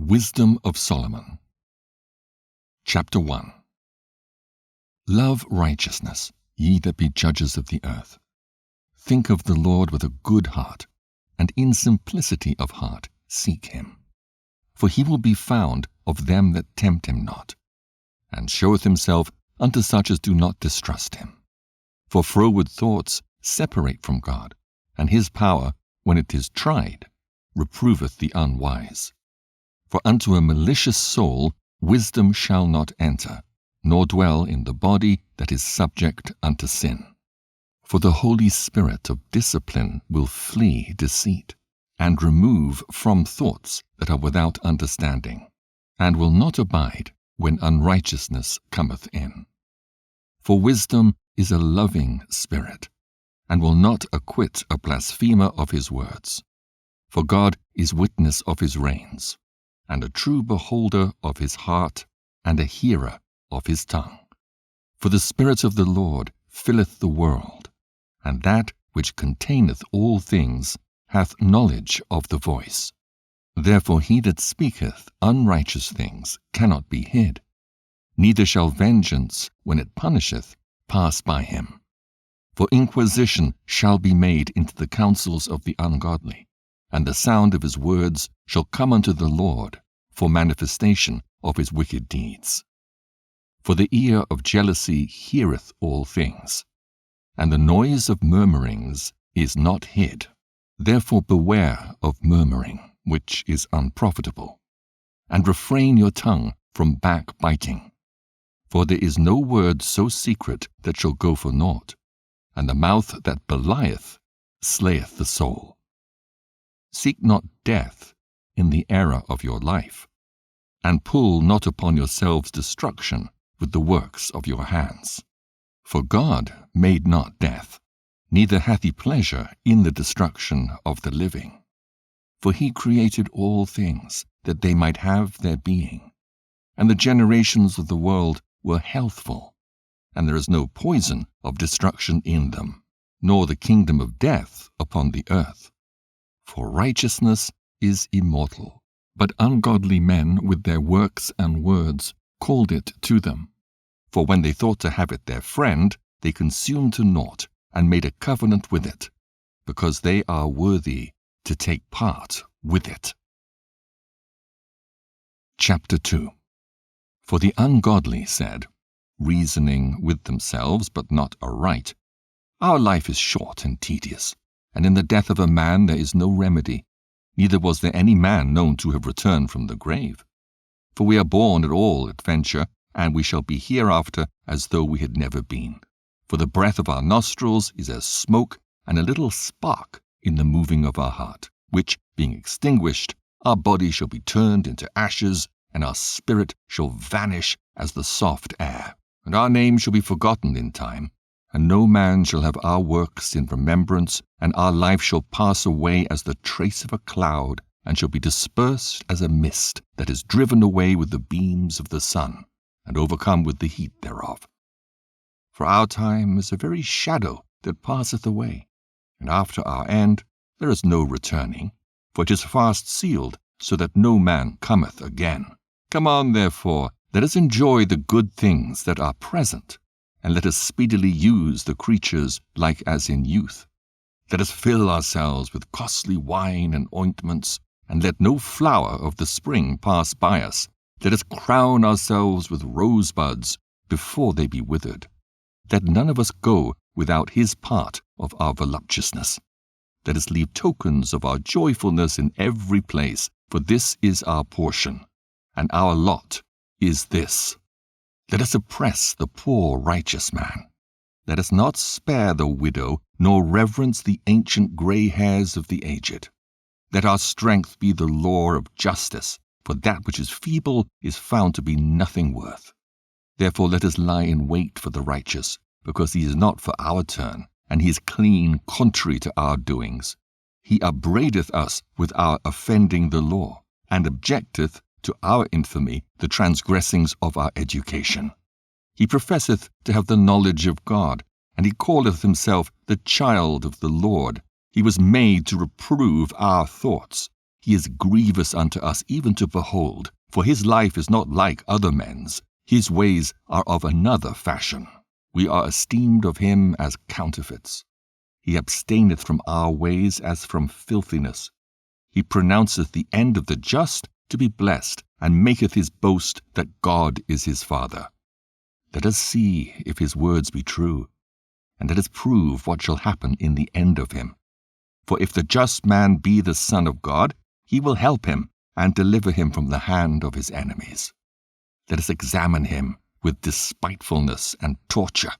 Wisdom of Solomon. Chapter 1. Love righteousness, ye that be judges of the earth. Think of the Lord with a good heart, and in simplicity of heart seek him. For he will be found of them that tempt him not, and showeth himself unto such as do not distrust him. For froward thoughts separate from God, and his power, when it is tried, reproveth the unwise. For unto a malicious soul wisdom shall not enter, nor dwell in the body that is subject unto sin. For the Holy Spirit of discipline will flee deceit, and remove from thoughts that are without understanding, and will not abide when unrighteousness cometh in. For wisdom is a loving spirit, and will not acquit a blasphemer of his words. For God is witness of his reins, and a true beholder of his heart, and a hearer of his tongue. For the Spirit of the Lord filleth the world, and that which containeth all things hath knowledge of the voice. Therefore he that speaketh unrighteous things cannot be hid, neither shall vengeance, when it punisheth, pass by him. For inquisition shall be made into the counsels of the ungodly, and the sound of his words shall come unto the Lord for manifestation of his wicked deeds. For the ear of jealousy heareth all things, and the noise of murmurings is not hid. Therefore beware of murmuring, which is unprofitable, and refrain your tongue from backbiting. For there is no word so secret that shall go for naught, and the mouth that belieth slayeth the soul. Seek not death in the era of your life, and pull not upon yourselves destruction with the works of your hands. For God made not death, neither hath he pleasure in the destruction of the living. For he created all things, that they might have their being, and the generations of the world were healthful, and there is no poison of destruction in them, nor the kingdom of death upon the earth. For righteousness is immortal, but ungodly men with their works and words called it to them. For when they thought to have it their friend, they consumed to naught, and made a covenant with it, because they are worthy to take part with it. Chapter 2. For the ungodly said, reasoning with themselves, but not aright, Our life is short and tedious, and in the death of a man there is no remedy, neither was there any man known to have returned from the grave. For we are born at all adventure, and we shall be hereafter as though we had never been. For the breath of our nostrils is as smoke, and a little spark in the moving of our heart, which, being extinguished, our body shall be turned into ashes, and our spirit shall vanish as the soft air, and our name shall be forgotten in time, and no man shall have our works in remembrance, and our life shall pass away as the trace of a cloud, and shall be dispersed as a mist that is driven away with the beams of the sun, and overcome with the heat thereof. For our time is a very shadow that passeth away, and after our end there is no returning, for it is fast sealed, so that no man cometh again. Come on, therefore, let us enjoy the good things that are present, and let us speedily use the creatures like as in youth. Let us fill ourselves with costly wine and ointments, and let no flower of the spring pass by us. Let us crown ourselves with rosebuds before they be withered. Let none of us go without his part of our voluptuousness. Let us leave tokens of our joyfulness in every place, for this is our portion, and our lot is this. Let us oppress the poor righteous man. Let us not spare the widow, nor reverence the ancient grey hairs of the aged. Let our strength be the law of justice, for that which is feeble is found to be nothing worth. Therefore let us lie in wait for the righteous, because he is not for our turn, and he is clean contrary to our doings. He upbraideth us with our offending the law, and objecteth to our infamy the transgressings of our education. He professeth to have the knowledge of God, and he calleth himself the child of the Lord. He was made to reprove our thoughts. He is grievous unto us even to behold, for his life is not like other men's. His ways are of another fashion. We are esteemed of him as counterfeits. He abstaineth from our ways as from filthiness. He pronounceth the end of the just to be blessed, and maketh his boast that God is his Father. Let us see if his words be true, and let us prove what shall happen in the end of him. For if the just man be the Son of God, he will help him, and deliver him from the hand of his enemies. Let us examine him with despitefulness and torture,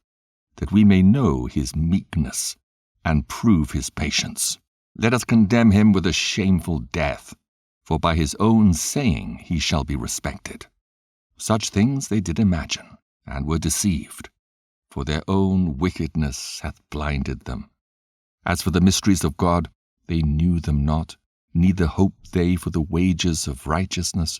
that we may know his meekness, and prove his patience. Let us condemn him with a shameful death, for by his own saying he shall be respected. Such things they did imagine, and were deceived, for their own wickedness hath blinded them. As for the mysteries of God, they knew them not, neither hoped they for the wages of righteousness,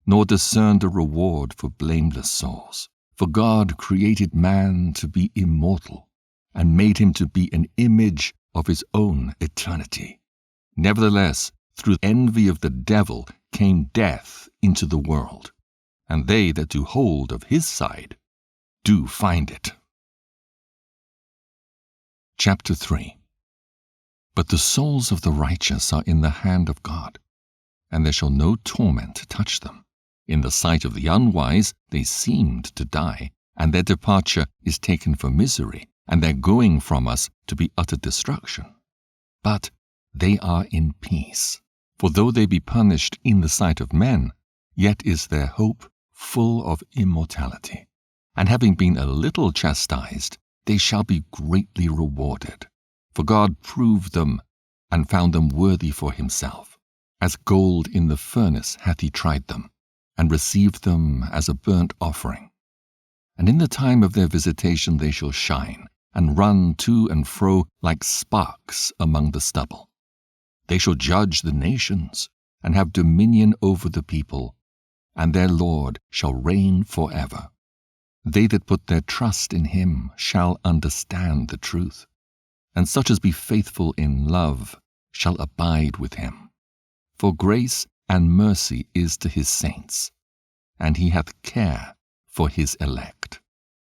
nor discerned a reward for blameless souls. For God created man to be immortal, and made him to be an image of his own eternity. Nevertheless, through envy of the devil came death into the world, and they that do hold of his side do find it. Chapter 3. But the souls of the righteous are in the hand of God, and there shall no torment touch them. In the sight of the unwise they seemed to die, and their departure is taken for misery, and their going from us to be utter destruction. But they are in peace. For though they be punished in the sight of men, yet is their hope full of immortality. And having been a little chastised, they shall be greatly rewarded. For God proved them, and found them worthy for himself. As gold in the furnace hath he tried them, and received them as a burnt offering. And in the time of their visitation they shall shine, and run to and fro like sparks among the stubble. They shall judge the nations, and have dominion over the people, and their Lord shall reign forever. They that put their trust in him shall understand the truth, and such as be faithful in love shall abide with him. For grace and mercy is to his saints, and he hath care for his elect.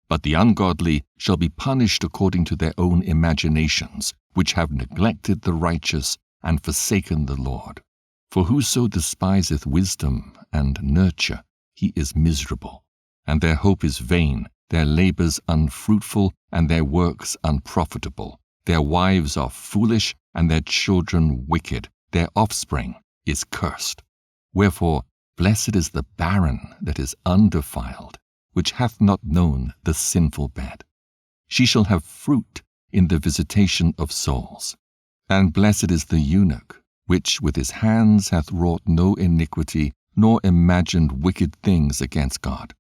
But the ungodly shall be punished according to their own imaginations, which have neglected the righteous and forsaken the Lord. For whoso despiseth wisdom and nurture, he is miserable, and their hope is vain, their labors unfruitful, and their works unprofitable. Their wives are foolish, and their children wicked. Their offspring is cursed. Wherefore, blessed is the barren that is undefiled, which hath not known the sinful bed. She shall have fruit in the visitation of souls. And blessed is the eunuch, which with his hands hath wrought no iniquity, nor imagined wicked things against God.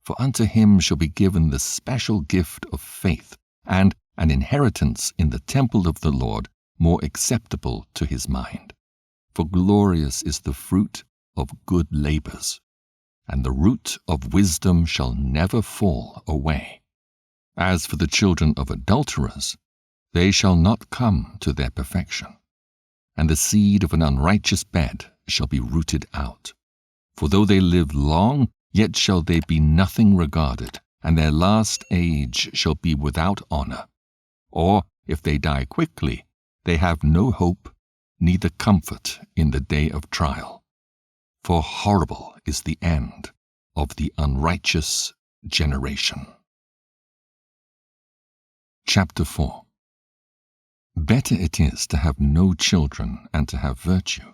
For unto him shall be given the special gift of faith, and an inheritance in the temple of the Lord, more acceptable to his mind. For glorious is the fruit of good labors, and the root of wisdom shall never fall away. As for the children of adulterers, they shall not come to their perfection, and the seed of an unrighteous bed shall be rooted out. For though they live long, yet shall they be nothing regarded, and their last age shall be without honor. Or, if they die quickly, they have no hope, neither comfort in the day of trial. For horrible is the end of the unrighteous generation. Chapter 4. Better it is to have no children and to have virtue,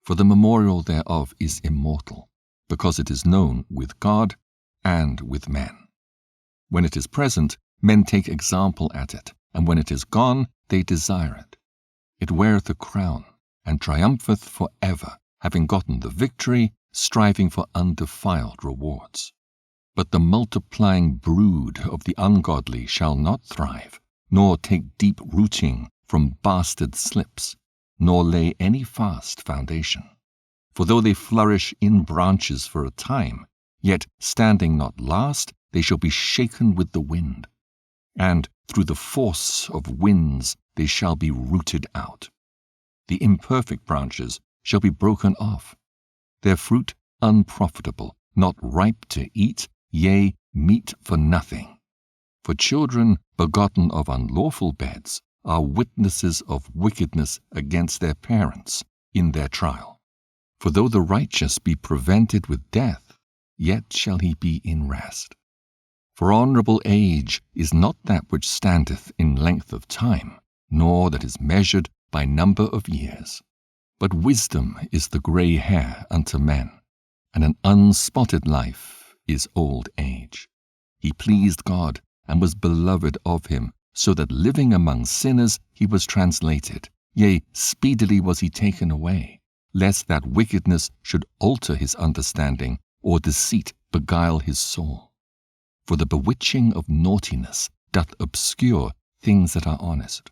for the memorial thereof is immortal, because it is known with God and with men. When it is present, men take example at it, and when it is gone, they desire it. It weareth a crown, and triumpheth for ever, having gotten the victory, striving for undefiled rewards. But the multiplying brood of the ungodly shall not thrive, nor take deep rooting from bastard slips, nor lay any fast foundation. For though they flourish in branches for a time, yet standing not last, they shall be shaken with the wind, and through the force of winds they shall be rooted out. The imperfect branches shall be broken off, their fruit unprofitable, not ripe to eat, yea, meat for nothing. For children begotten of unlawful beds are witnesses of wickedness against their parents in their trial. For though the righteous be prevented with death, yet shall he be in rest. For honorable age is not that which standeth in length of time, nor that is measured by number of years. But wisdom is the grey hair unto men, and an unspotted life is old age. He pleased God, and was beloved of him, so that living among sinners he was translated, yea, speedily was he taken away, lest that wickedness should alter his understanding, or deceit beguile his soul. For the bewitching of naughtiness doth obscure things that are honest,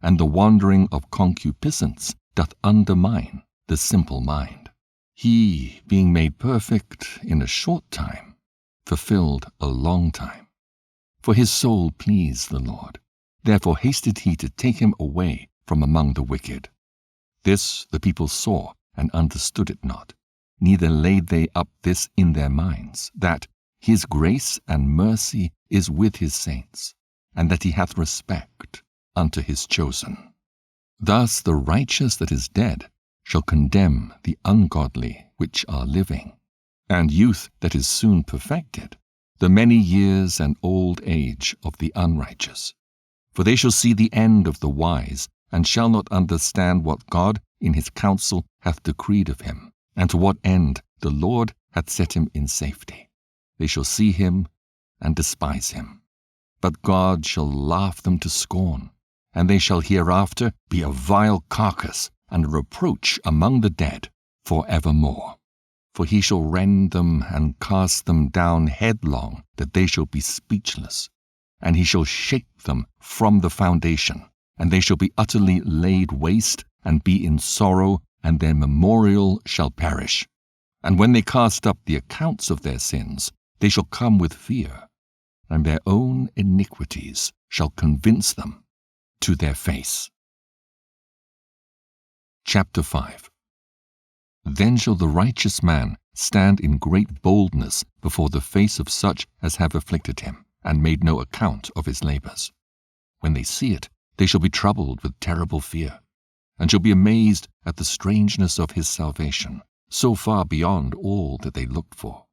and the wandering of concupiscence doth undermine the simple mind. He, being made perfect in a short time, fulfilled a long time. For his soul pleased the Lord, therefore hasted he to take him away from among the wicked. This the people saw and understood it not, neither laid they up this in their minds, that his grace and mercy is with his saints, and that he hath respect unto his chosen. Thus the righteous that is dead shall condemn the ungodly which are living, and youth that is soon perfected, the many years and old age of the unrighteous. For they shall see the end of the wise, and shall not understand what God in his counsel hath decreed of him, and to what end the Lord hath set him in safety. They shall see him and despise him. But God shall laugh them to scorn, and they shall hereafter be a vile carcass and a reproach among the dead for evermore. For he shall rend them and cast them down headlong, that they shall be speechless. And he shall shake them from the foundation, and they shall be utterly laid waste, and be in sorrow, and their memorial shall perish. And when they cast up the accounts of their sins, they shall come with fear, and their own iniquities shall convince them to their face. Chapter 5. Then shall the righteous man stand in great boldness before the face of such as have afflicted him, and made no account of his labors. When they see it, they shall be troubled with terrible fear, and shall be amazed at the strangeness of his salvation, so far beyond all that they looked for.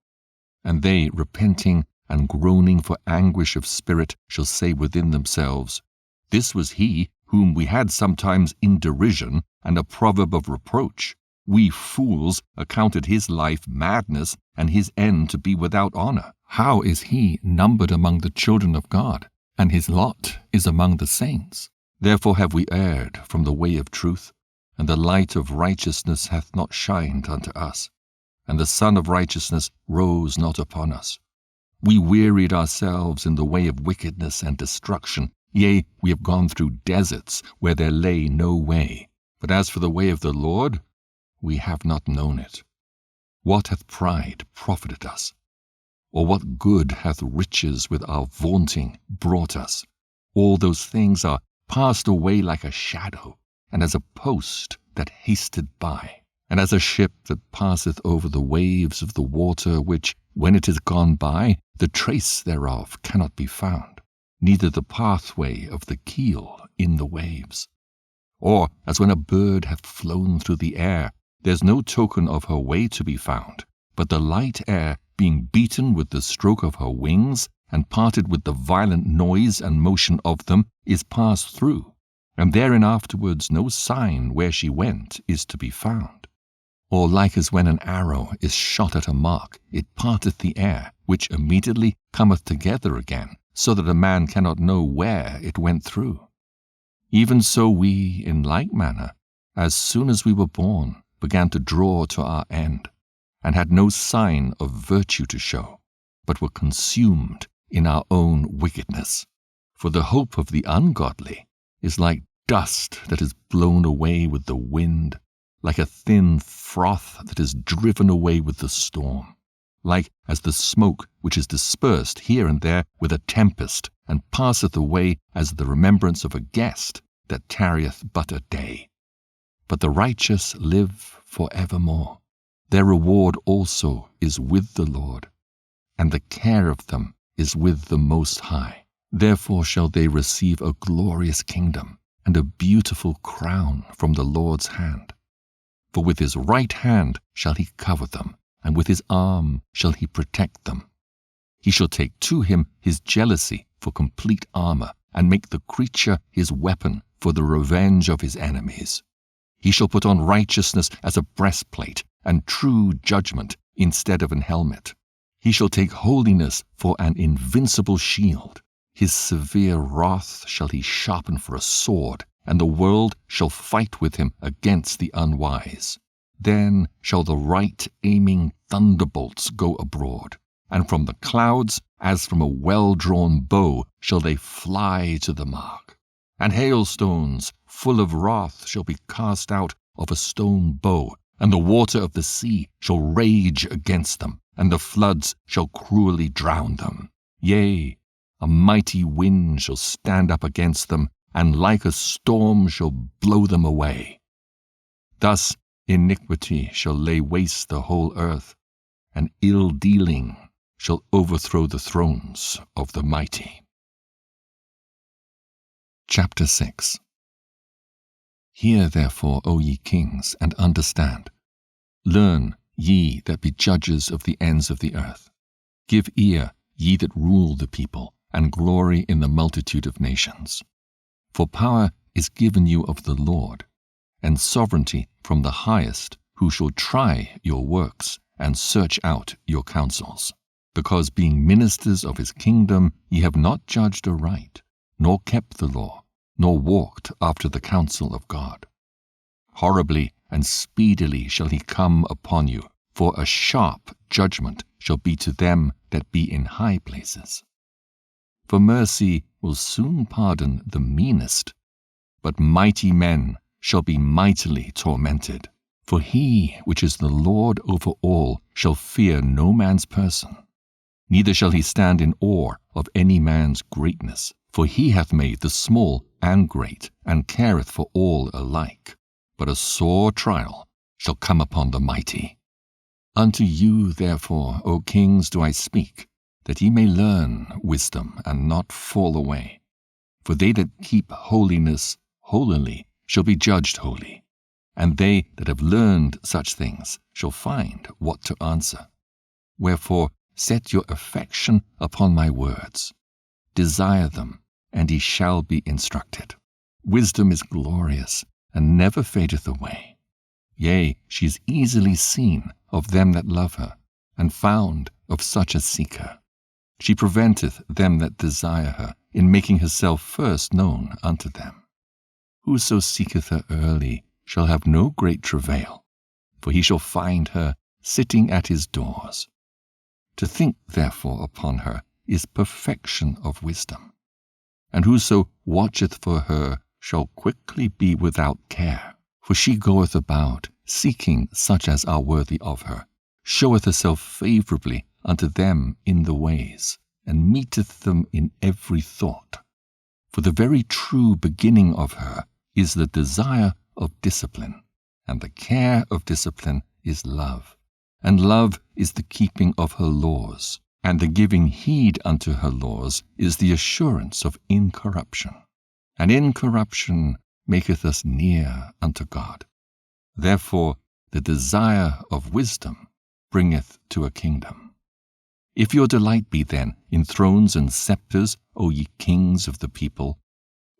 And they, repenting and groaning for anguish of spirit, shall say within themselves, This was he whom we had sometimes in derision and a proverb of reproach. We fools accounted his life madness, and his end to be without honor. How is he numbered among the children of God, and his lot is among the saints? Therefore have we erred from the way of truth, and the light of righteousness hath not shined unto us, and the sun of righteousness rose not upon us. We wearied ourselves in the way of wickedness and destruction. Yea, we have gone through deserts where there lay no way. But as for the way of the Lord, we have not known it. What hath pride profited us? Or what good hath riches with our vaunting brought us? All those things are passed away like a shadow, and as a post that hasted by, and as a ship that passeth over the waves of the water, which, when it is gone by, the trace thereof cannot be found, neither the pathway of the keel in the waves. Or as when a bird hath flown through the air, there's no token of her way to be found, but the light air, being beaten with the stroke of her wings, and parted with the violent noise and motion of them, is passed through, and therein afterwards no sign where she went is to be found. Or like as when an arrow is shot at a mark, it parteth the air, which immediately cometh together again, so that a man cannot know where it went through. Even so we, in like manner, as soon as we were born, began to draw to our end, and had no sign of virtue to show, but were consumed in our own wickedness. For the hope of the ungodly is like dust that is blown away with the wind, like a thin froth that is driven away with the storm, like as the smoke which is dispersed here and there with a tempest, and passeth away as the remembrance of a guest that tarrieth but a day. but the righteous live forevermore. Their reward also is with the Lord, and the care of them is with the Most High. Therefore shall they receive a glorious kingdom and a beautiful crown from the Lord's hand. For with his right hand shall he cover them, and with his arm shall he protect them. He shall take to him his jealousy for complete armor, and make the creature his weapon for the revenge of his enemies. He shall put on righteousness as a breastplate, and true judgment instead of an helmet. He shall take holiness for an invincible shield. His severe wrath shall he sharpen for a sword, and the world shall fight with him against the unwise. Then shall the right-aiming thunderbolts go abroad, and from the clouds, as from a well-drawn bow, shall they fly to the mark. And hailstones full of wrath shall be cast out of a stone bow, and the water of the sea shall rage against them, and the floods shall cruelly drown them. Yea, a mighty wind shall stand up against them, and like a storm shall blow them away. Thus iniquity shall lay waste the whole earth, and ill-dealing shall overthrow the thrones of the mighty. Chapter 6. Hear therefore, O ye kings, and understand. Learn, ye that be judges of the ends of the earth. Give ear, ye that rule the people, and glory in the multitude of nations. For power is given you of the Lord, and sovereignty from the highest, who shall try your works, and search out your counsels. Because being ministers of his kingdom, ye have not judged aright, nor kept the law, nor walked after the counsel of God. Horribly and speedily shall he come upon you, for a sharp judgment shall be to them that be in high places. For mercy will soon pardon the meanest, but mighty men shall be mightily tormented. For he which is the Lord over all shall fear no man's person, neither shall he stand in awe of any man's greatness. For he hath made the small and great, and careth for all alike. But a sore trial shall come upon the mighty. Unto you, therefore, O kings, do I speak, that ye may learn wisdom, and not fall away. For they that keep holiness holily shall be judged holy, and they that have learned such things shall find what to answer. Wherefore set your affection upon my words. Desire them, and ye shall be instructed. Wisdom is glorious, and never fadeth away. Yea, she is easily seen of them that love her, and found of such as seek her. She preventeth them that desire her, in making herself first known unto them. Whoso seeketh her early shall have no great travail, for he shall find her sitting at his doors. To think therefore upon her is perfection of wisdom. And whoso watcheth for her shall quickly be without care. For she goeth about, seeking such as are worthy of her, showeth herself favourably unto them in the ways, and meeteth them in every thought. For the very true beginning of her is the desire of discipline, and the care of discipline is love. And love is the keeping of her laws, and the giving heed unto her laws is the assurance of incorruption. And incorruption maketh us near unto God. Therefore the desire of wisdom bringeth to a kingdom. If your delight be then in thrones and scepters, O ye kings of the people,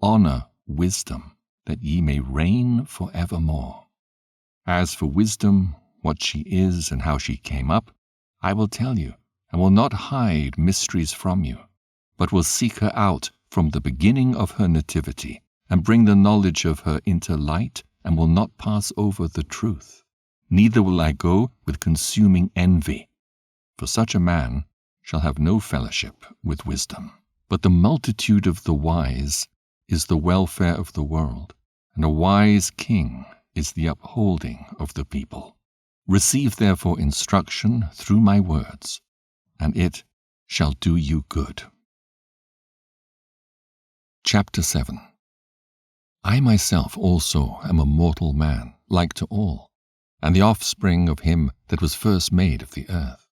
honour wisdom, that ye may reign for evermore. As for wisdom, what she is and how she came up, I will tell you, and will not hide mysteries from you, but will seek her out from the beginning of her nativity, and bring the knowledge of her into light, and will not pass over the truth. Neither will I go with consuming envy, for such a man shall have no fellowship with wisdom. But the multitude of the wise is the welfare of the world, and a wise king is the upholding of the people. Receive therefore instruction through my words, and it shall do you good. Chapter 7. I myself also am a mortal man, like to all, and the offspring of him that was first made of the earth.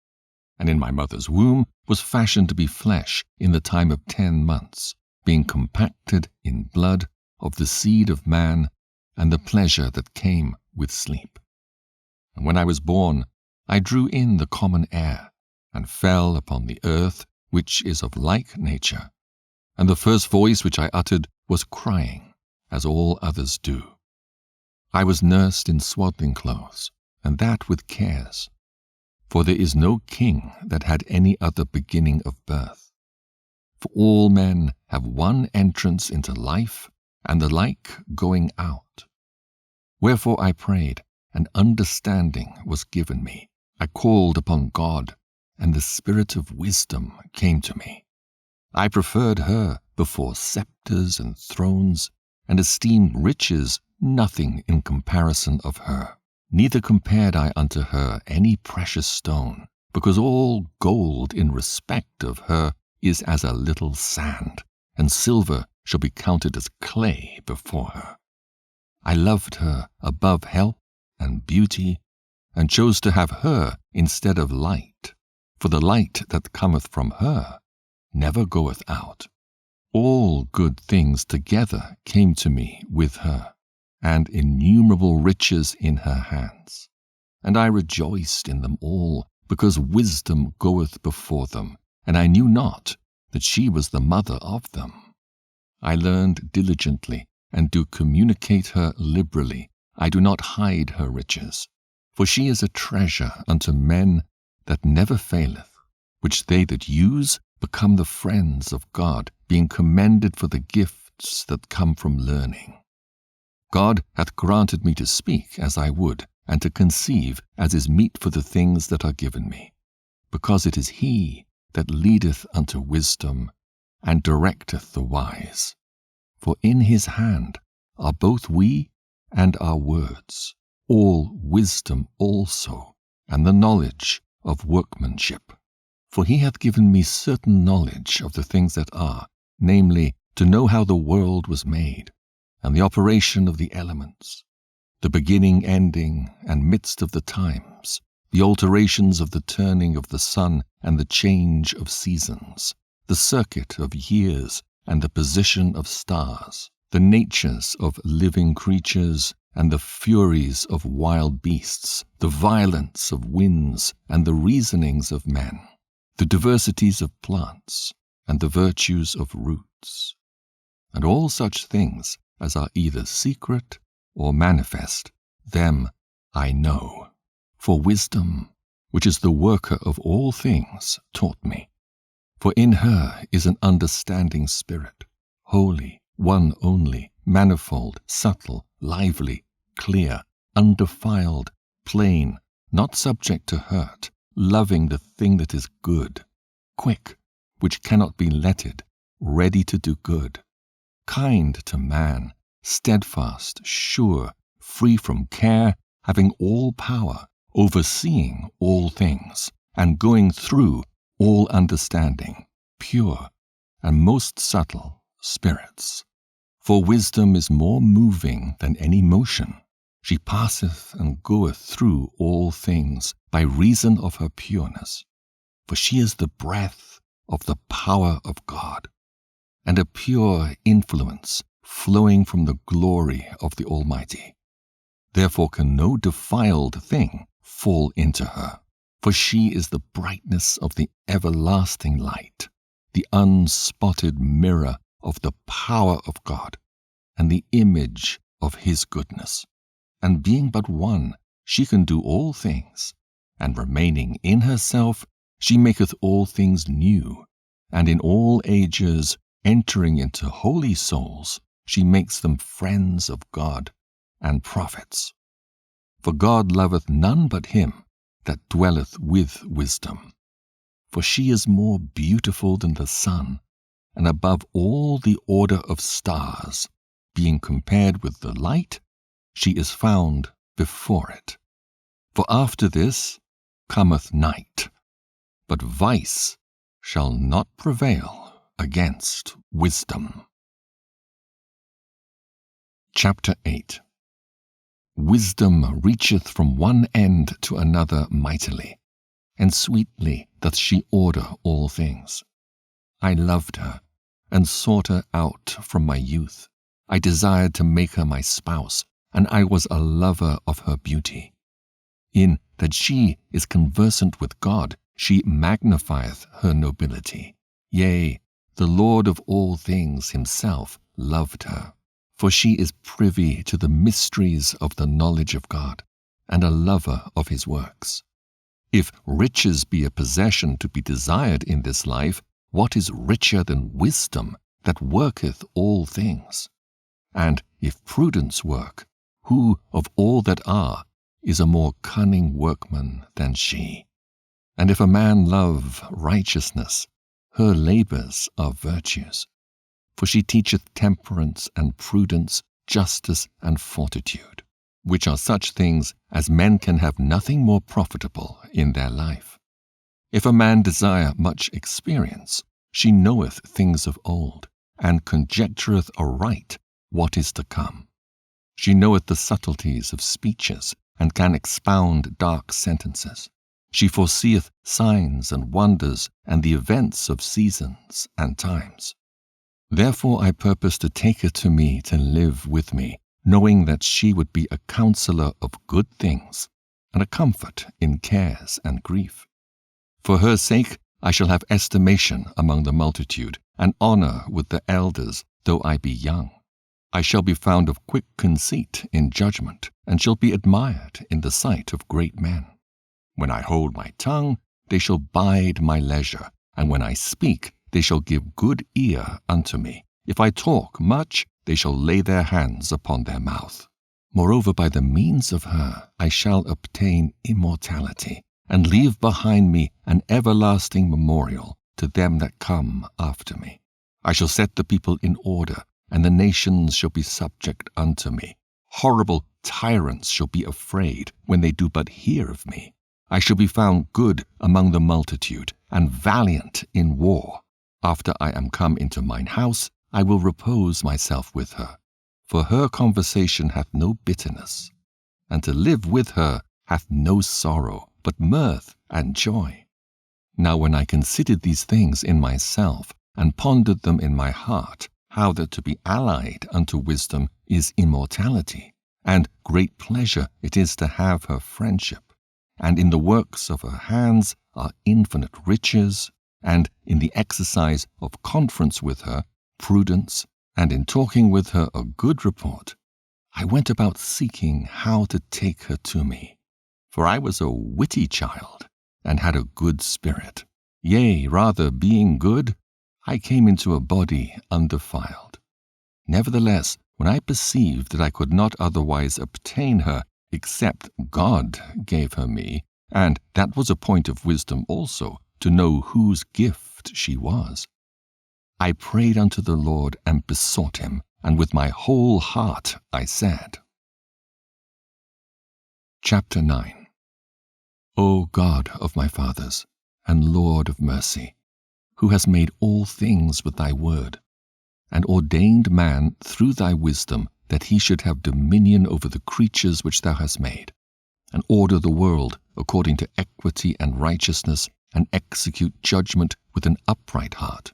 And in my mother's womb was fashioned to be flesh in the time of 10 months, being compacted in blood of the seed of man, and the pleasure that came with sleep. And when I was born, I drew in the common air, and fell upon the earth, which is of like nature. And the first voice which I uttered was crying, as all others do. I was nursed in swaddling clothes, and that with cares. For there is no king that had any other beginning of birth. For all men have one entrance into life, and the like going out. Wherefore I prayed, and understanding was given me. I called upon God, and the spirit of wisdom came to me. I preferred her before scepters and thrones, and esteemed riches nothing in comparison of her. Neither compared I unto her any precious stone, because all gold in respect of her is as a little sand, and silver shall be counted as clay before her. I loved her above health and beauty, and chose to have her instead of light, for the light that cometh from her never goeth out. All good things together came to me with her, and innumerable riches in her hands. And I rejoiced in them all, because wisdom goeth before them, and I knew not that she was the mother of them. I learned diligently, and do communicate her liberally. I do not hide her riches. For she is a treasure unto men that never faileth, which they that use become the friends of God, being commended for the gifts that come from learning. God hath granted me to speak as I would, and to conceive as is meet for the things that are given me, because it is he that leadeth unto wisdom, and directeth the wise. For in his hand are both we and our words, all wisdom also, and the knowledge of workmanship. For he hath given me certain knowledge of the things that are, namely, to know how the world was made, and the operation of the elements, the beginning, ending, and midst of the times, the alterations of the turning of the sun and the change of seasons, the circuit of years and the position of stars, the natures of living creatures and the furies of wild beasts, the violence of winds and the reasonings of men, the diversities of plants and the virtues of roots, and all such things as are either secret or manifest, them I know. For wisdom, which is the worker of all things, taught me. For in her is an understanding spirit, holy, one only, manifold, subtle, lively, clear, undefiled, plain, not subject to hurt, loving the thing that is good, quick, which cannot be letted, ready to do good, kind to man, steadfast, sure, free from care, having all power, overseeing all things, and going through all understanding, pure, and most subtle spirits. For wisdom is more moving than any motion. She passeth and goeth through all things by reason of her pureness. For she is the breath of the power of God, and a pure influence flowing from the glory of the Almighty. Therefore can no defiled thing fall into her, for she is the brightness of the everlasting light, the unspotted mirror of the power of God, and the image of his goodness. And being but one, she can do all things, and remaining in herself, she maketh all things new, and in all ages entering into holy souls, she makes them friends of God and prophets. For God loveth none but him that dwelleth with wisdom. For she is more beautiful than the sun, and above all the order of stars, being compared with the light, she is found before it. For after this cometh night, but vice shall not prevail against wisdom. Chapter 8. Wisdom reacheth from one end to another mightily, and sweetly doth she order all things. I loved her, and sought her out from my youth. I desired to make her my spouse, and I was a lover of her beauty. In that she is conversant with God, she magnifieth her nobility. Yea, the Lord of all things himself loved her, for she is privy to the mysteries of the knowledge of God, and a lover of his works. If riches be a possession to be desired in this life, what is richer than wisdom that worketh all things? And if prudence work, who of all that are is a more cunning workman than she? And if a man love righteousness, her labors are virtues. For she teacheth temperance and prudence, justice and fortitude, which are such things as men can have nothing more profitable in their life. If a man desire much experience, she knoweth things of old, and conjectureth aright what is to come. She knoweth the subtleties of speeches, and can expound dark sentences. She foreseeth signs and wonders, and the events of seasons and times. Therefore I purpose to take her to me to live with me, knowing that she would be a counselor of good things, and a comfort in cares and grief. For her sake I shall have estimation among the multitude, and honor with the elders, though I be young. I shall be found of quick conceit in judgment, and shall be admired in the sight of great men. When I hold my tongue, they shall bide my leisure, and when I speak, they shall give good ear unto me. If I talk much, they shall lay their hands upon their mouth. Moreover, by the means of her I shall obtain immortality, and leave behind me an everlasting memorial to them that come after me. I shall set the people in order, and the nations shall be subject unto me. Horrible tyrants shall be afraid when they do but hear of me. I shall be found good among the multitude, and valiant in war. After I am come into mine house, I will repose myself with her. For her conversation hath no bitterness, and to live with her hath no sorrow, but mirth and joy. Now when I considered these things in myself, and pondered them in my heart, how that to be allied unto wisdom is immortality, and great pleasure it is to have her friendship, and in the works of her hands are infinite riches, and in the exercise of conference with her, prudence, and in talking with her a good report, I went about seeking how to take her to me. For I was a witty child, and had a good spirit. Yea, rather, being good, I came into a body undefiled. Nevertheless, when I perceived that I could not otherwise obtain her, except God gave her me, and that was a point of wisdom also, to know whose gift she was, I prayed unto the Lord and besought him, and with my whole heart I said. Chapter 9. O God of my fathers, and Lord of mercy, who hast made all things with thy word, and ordained man through thy wisdom that he should have dominion over the creatures which thou hast made, and order the world according to equity and righteousness, and execute judgment with an upright heart.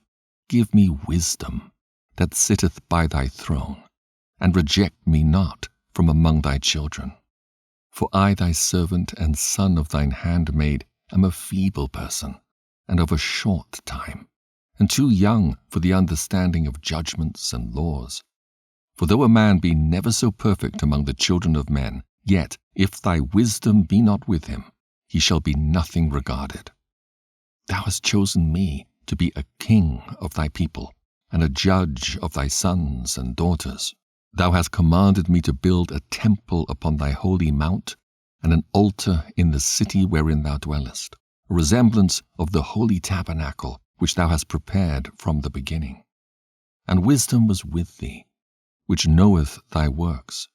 Give me wisdom that sitteth by thy throne, and reject me not from among thy children. For I, thy servant and son of thine handmaid, am a feeble person, and of a short time, and too young for the understanding of judgments and laws. For though a man be never so perfect among the children of men, yet if thy wisdom be not with him, he shall be nothing regarded. Thou hast chosen me to be a king of thy people, and a judge of thy sons and daughters. Thou hast commanded me to build a temple upon thy holy mount, and an altar in the city wherein thou dwellest, a resemblance of the holy tabernacle which thou hast prepared from the beginning. And wisdom was with thee, which knoweth thy works,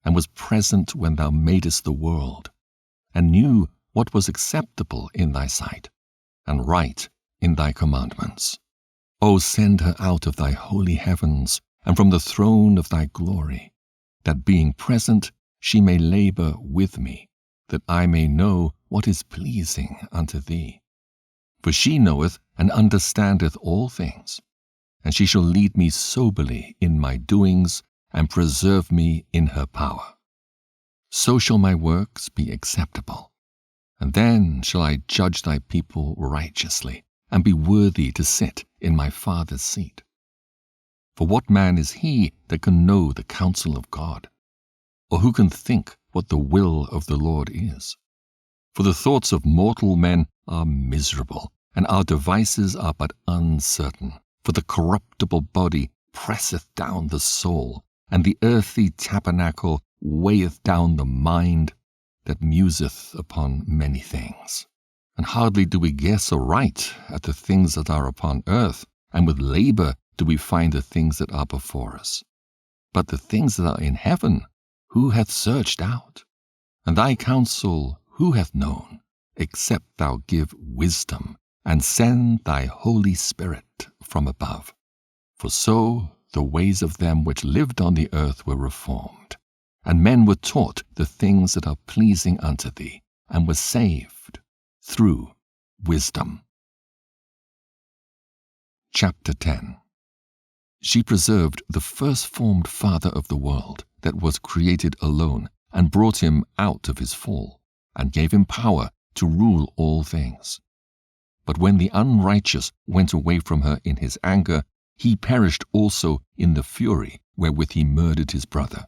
and was present when thou madest the world, and knew what was acceptable in thy sight, and right in thy commandments. O send her out of thy holy heavens, and from the throne of thy glory, that being present she may labor with me, that I may know what is pleasing unto thee. For she knoweth and understandeth all things, and she shall lead me soberly in my doings, and preserve me in her power. So shall my works be acceptable, and then shall I judge thy people righteously, and be worthy to sit in my Father's seat. For what man is he that can know the counsel of God? Or who can think what the will of the Lord is? For the thoughts of mortal men are miserable, and our devices are but uncertain. For the corruptible body presseth down the soul, and the earthy tabernacle weigheth down the mind, that museth upon many things. And hardly do we guess aright at the things that are upon earth, and with labor do we find the things that are before us. But the things that are in heaven, who hath searched out? And thy counsel who hath known, except thou give wisdom, and send thy Holy Spirit from above? For so the ways of them which lived on the earth were reformed, and men were taught the things that are pleasing unto thee, and were saved through wisdom. Chapter 10. She preserved the first-formed Father of the world, that was created alone, and brought him out of his fall, and gave him power to rule all things. But when the unrighteous went away from her in his anger, he perished also in the fury wherewith he murdered his brother.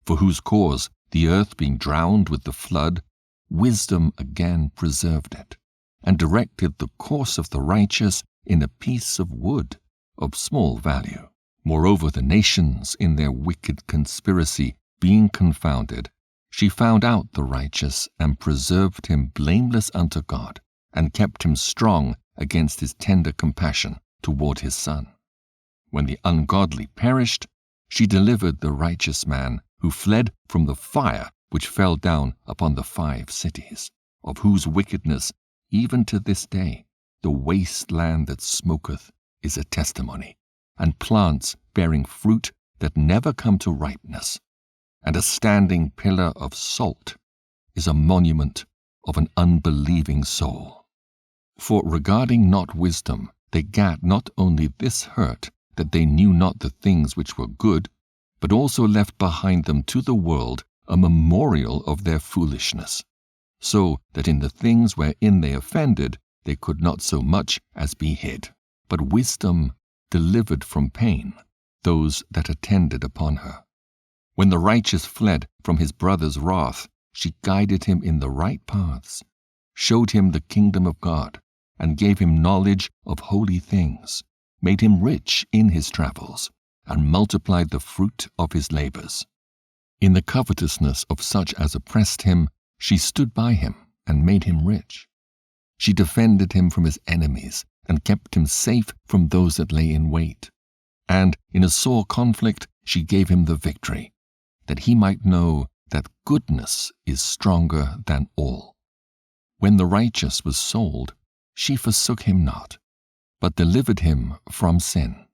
For whose cause, the earth being drowned with the flood, wisdom again preserved it, and directed the course of the righteous in a piece of wood of small value. Moreover, the nations in their wicked conspiracy being confounded, she found out the righteous, and preserved him blameless unto God, and kept him strong against his tender compassion toward his Son. When the ungodly perished, she delivered the righteous man, who fled from the fire which fell down upon the 5 cities, of whose wickedness even to this day the waste land that smoketh is a testimony, and plants bearing fruit that never come to ripeness, and a standing pillar of salt is a monument of an unbelieving soul. For regarding not wisdom, they gat not only this hurt, that they knew not the things which were good, but also left behind them to the world a memorial of their foolishness, so that in the things wherein they offended they could not so much as be hid. But wisdom delivered from pain those that attended upon her. When the righteous fled from his brother's wrath, she guided him in the right paths, showed him the kingdom of God, and gave him knowledge of holy things, made him rich in his travels, and multiplied the fruit of his labors. In the covetousness of such as oppressed him, she stood by him and made him rich. She defended him from his enemies, and kept him safe from those that lay in wait. And in a sore conflict she gave him the victory, that he might know that goodness is stronger than all. When the righteous was sold, she forsook him not, but delivered him from sin.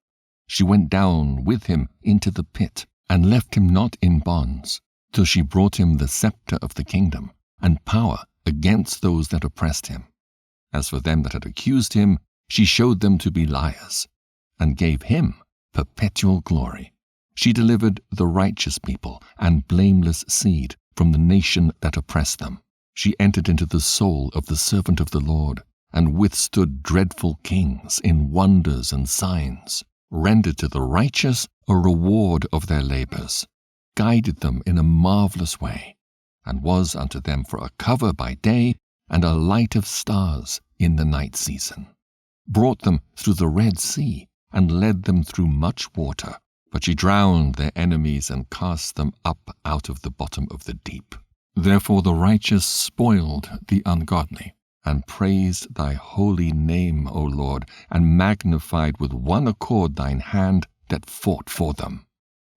She went down with him into the pit, and left him not in bonds, till she brought him the scepter of the kingdom, and power against those that oppressed him. As for them that had accused him, she showed them to be liars, and gave him perpetual glory. She delivered the righteous people and blameless seed from the nation that oppressed them. She entered into the soul of the servant of the Lord, and withstood dreadful kings in wonders and signs, rendered to the righteous a reward of their labors, guided them in a marvelous way, and was unto them for a cover by day and a light of stars in the night season. Brought them through the Red Sea, and led them through much water, but she drowned their enemies and cast them up out of the bottom of the deep. Therefore the righteous spoiled the ungodly, and praised thy holy name, O Lord, and magnified with one accord thine hand that fought for them.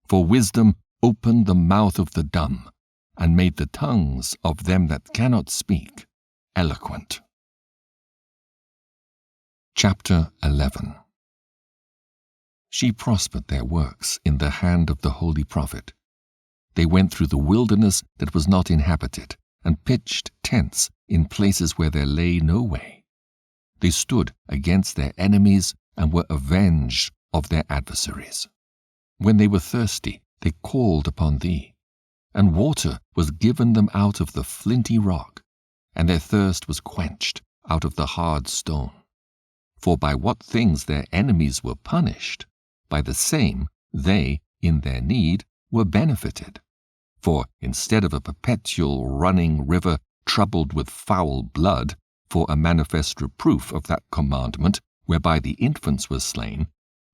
For wisdom opened the mouth of the dumb, and made the tongues of them that cannot speak eloquent. Chapter 11. She prospered their works in the hand of the holy prophet. They went through the wilderness that was not inhabited, and pitched tents in places where there lay no way. They stood against their enemies and were avenged of their adversaries. When they were thirsty, they called upon thee, and water was given them out of the flinty rock, and their thirst was quenched out of the hard stone. For by what things their enemies were punished, by the same they, in their need, were benefited. For instead of a perpetual running river troubled with foul blood, for a manifest reproof of that commandment whereby the infants were slain,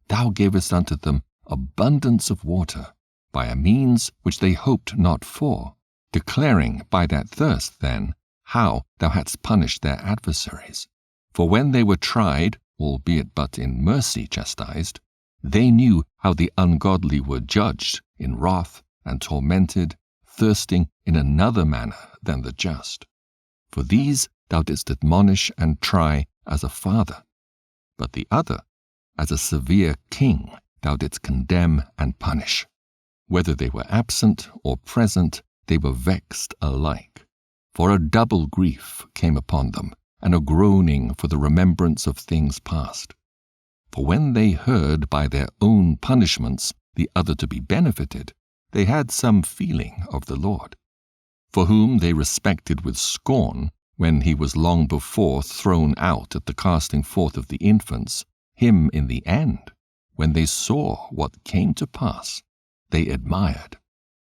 thou gavest unto them abundance of water, by a means which they hoped not for, declaring by that thirst then how thou hadst punished their adversaries. For when they were tried, albeit but in mercy chastised, they knew how the ungodly were judged in wrath and tormented, thirsting in another manner than the just. For these thou didst admonish and try as a father, but the other, as a severe king, thou didst condemn and punish. Whether they were absent or present, they were vexed alike. For a double grief came upon them, and a groaning for the remembrance of things past. For when they heard by their own punishments the other to be benefited, they had some feeling of the Lord, for whom they respected with scorn, when he was long before thrown out at the casting forth of the infants, him in the end, when they saw what came to pass, they admired.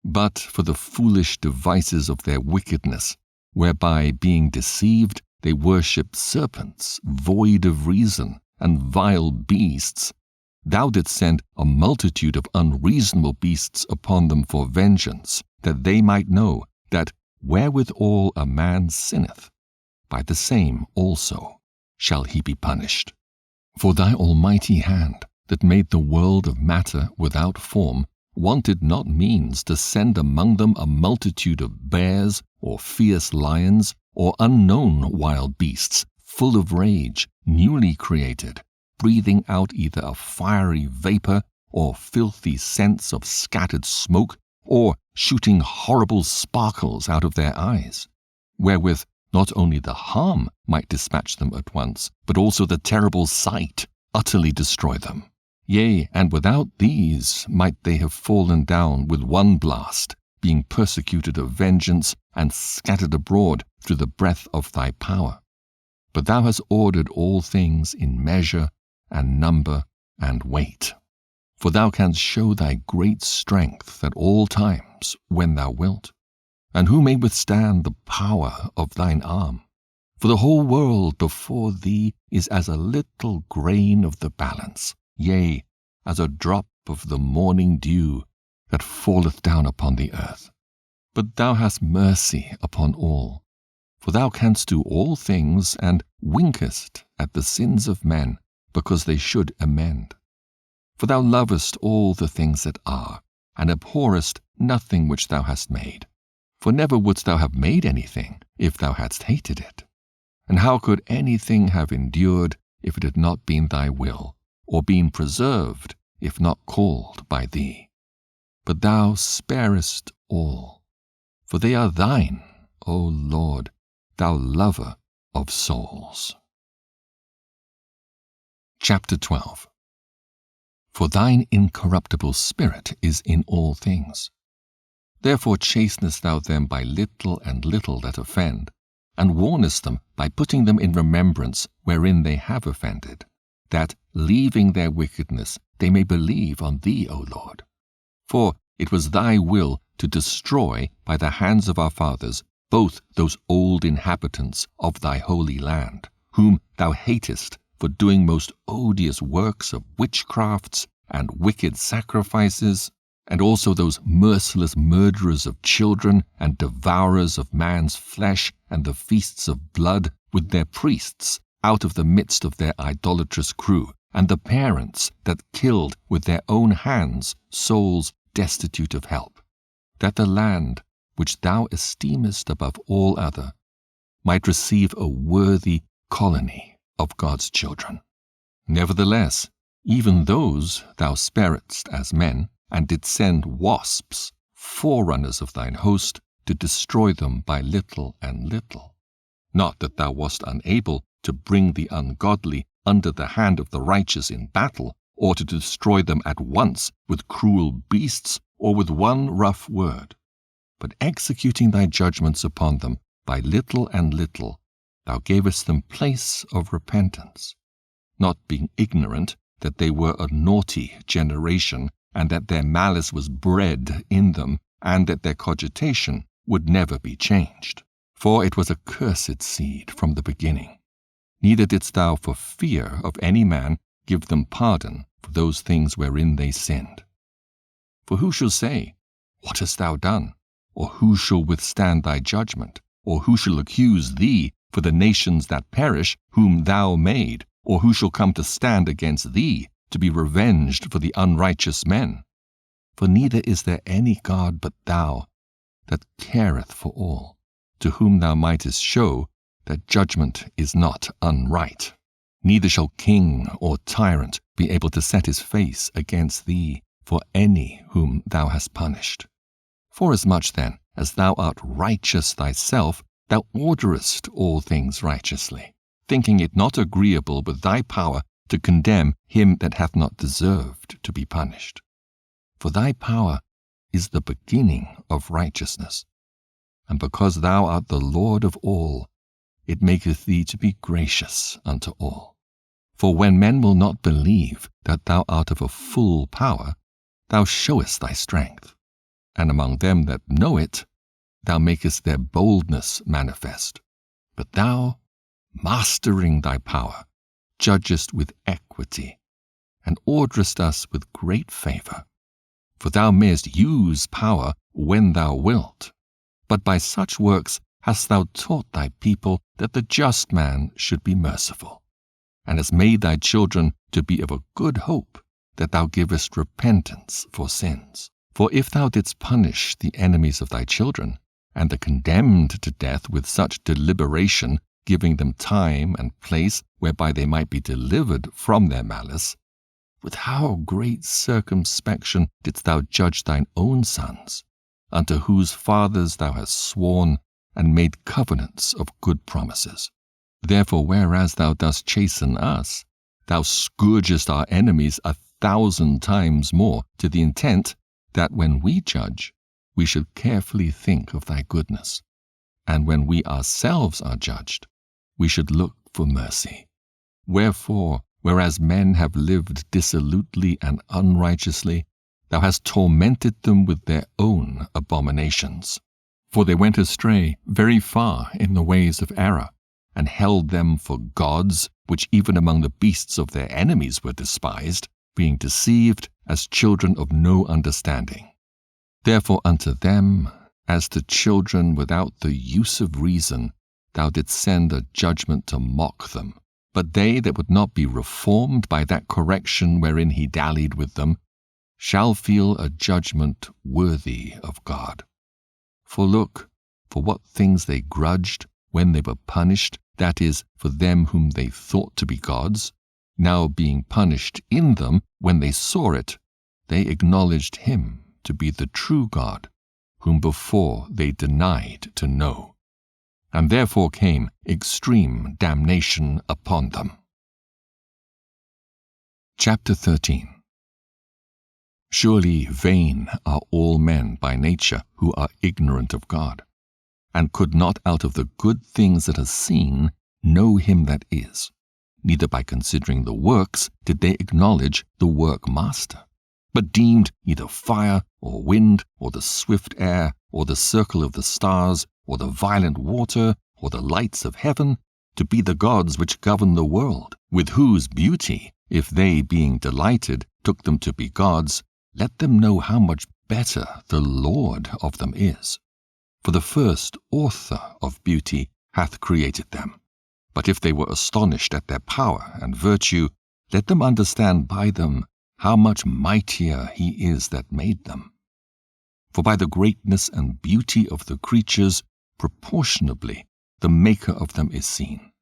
But for the foolish devices of their wickedness, whereby being deceived they worship serpents, void of reason, and vile beasts, thou didst send a multitude of unreasonable beasts upon them for vengeance, that they might know that wherewithal a man sinneth, by the same also shall he be punished. For thy almighty hand, that made the world of matter without form, wanted not means to send among them a multitude of bears, or fierce lions, or unknown wild beasts, full of rage, newly created, breathing out either a fiery vapor, or filthy scents of scattered smoke, or shooting horrible sparkles out of their eyes, wherewith not only the harm might dispatch them at once, but also the terrible sight utterly destroy them. Yea, and without these might they have fallen down with one blast, being persecuted of vengeance, and scattered abroad through the breath of thy power. But thou hast ordered all things in measure, and number, and weight. For thou canst show thy great strength at all times when thou wilt. And who may withstand the power of thine arm? For the whole world before thee is as a little grain of the balance, yea, as a drop of the morning dew that falleth down upon the earth. But thou hast mercy upon all, for thou canst do all things, and winkest at the sins of men, because they should amend. For thou lovest all the things that are, and abhorrest nothing which thou hast made. For never wouldst thou have made anything, if thou hadst hated it. And how could anything have endured, if it had not been thy will, or been preserved, if not called by thee? But thou sparest all, for they are thine, O Lord, thou lover of souls. Chapter 12. For thine incorruptible spirit is in all things. Therefore chastenest thou them by little and little that offend, and warnest them by putting them in remembrance wherein they have offended, that, leaving their wickedness, they may believe on thee, O Lord. For it was thy will to destroy by the hands of our fathers both those old inhabitants of thy holy land, whom thou hatest for doing most odious works of witchcrafts and wicked sacrifices, and also those merciless murderers of children and devourers of man's flesh and the feasts of blood, with their priests out of the midst of their idolatrous crew, and the parents that killed with their own hands souls destitute of help, that the land, which thou esteemest above all other, might receive a worthy colony of God's children. Nevertheless, even those thou sparedst as men, and didst send wasps forerunners of thine host, to destroy them by little and little. Not that thou wast unable to bring the ungodly under the hand of the righteous in battle, or to destroy them at once with cruel beasts, or with one rough word. But executing thy judgments upon them by little and little, thou gavest them place of repentance, not being ignorant that they were a naughty generation, and that their malice was bred in them, and that their cogitation would never be changed. For it was a cursed seed from the beginning. Neither didst thou for fear of any man give them pardon for those things wherein they sinned. For who shall say, What hast thou done? Or who shall withstand thy judgment? Or who shall accuse thee for the nations that perish, whom thou made? Or who shall come to stand against thee, to be revenged for the unrighteous men? For neither is there any God but thou, that careth for all, to whom thou mightest show that judgment is not unright. Neither shall king or tyrant be able to set his face against thee for any whom thou hast punished. Forasmuch then as thou art righteous thyself, thou orderest all things righteously, thinking it not agreeable with thy power to condemn him that hath not deserved to be punished. For thy power is the beginning of righteousness, and because thou art the Lord of all, it maketh thee to be gracious unto all. For when men will not believe that thou art of a full power, thou showest thy strength, and among them that know it, thou makest their boldness manifest. But thou, mastering thy power, judgest with equity, and orderest us with great favor. For thou mayest use power when thou wilt, but by such works hast thou taught thy people that the just man should be merciful, and hast made thy children to be of a good hope, that thou givest repentance for sins. For if thou didst punish the enemies of thy children, and the condemned to death with such deliberation, giving them time and place whereby they might be delivered from their malice, with how great circumspection didst thou judge thine own sons, unto whose fathers thou hast sworn and made covenants of good promises. Therefore, whereas thou dost chasten us, thou scourgest our enemies 1,000 times more, to the intent that when we judge, we should carefully think of thy goodness, and when we ourselves are judged, we should look for mercy. Wherefore, whereas men have lived dissolutely and unrighteously, thou hast tormented them with their own abominations. For they went astray very far in the ways of error, and held them for gods, which even among the beasts of their enemies were despised, being deceived as children of no understanding. Therefore unto them, as to children without the use of reason, thou didst send a judgment to mock them. But they that would not be reformed by that correction wherein he dallied with them, shall feel a judgment worthy of God. For look, for what things they grudged when they were punished, that is, for them whom they thought to be gods, now being punished in them when they saw it, they acknowledged him to be the true God, whom before they denied to know. And therefore came extreme damnation upon them. Chapter 13. Surely vain are all men by nature who are ignorant of God, and could not out of the good things that are seen know him that is. Neither by considering the works did they acknowledge the workmaster, but deemed either fire or wind or the swift air or the circle of the stars or the violent water or the lights of heaven to be the gods which govern the world, with whose beauty, if they being delighted took them to be gods, let them know how much better the Lord of them is. For the first author of beauty hath created them. But if they were astonished at their power and virtue, let them understand by them how much mightier he is that made them. For by the greatness and beauty of the creatures, proportionably the Maker of them is seen.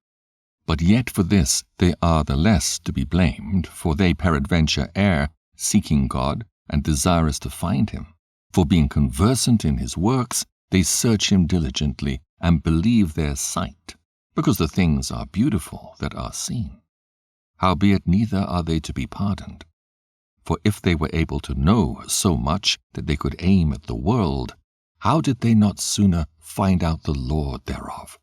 But yet for this they are the less to be blamed, for they peradventure err, seeking God, and desirous to find him. For being conversant in his works, they search him diligently, and believe their sight, because the things are beautiful that are seen. Howbeit neither are they to be pardoned. For if they were able to know so much that they could aim at the world, how did they not sooner find out the Lord thereof?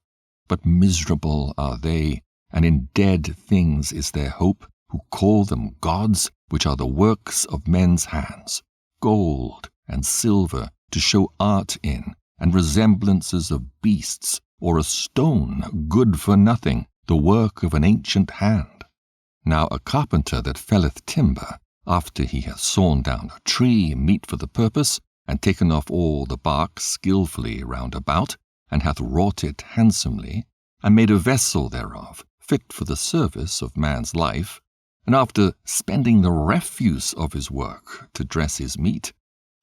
But miserable are they, and in dead things is their hope, who call them gods, which are the works of men's hands, gold and silver to show art in, and resemblances of beasts, or a stone good for nothing, the work of an ancient hand. Now a carpenter that felleth timber, after he hath sawn down a tree meet for the purpose, and taken off all the bark skilfully round about, and hath wrought it handsomely, and made a vessel thereof, fit for the service of man's life, and after spending the refuse of his work to dress his meat,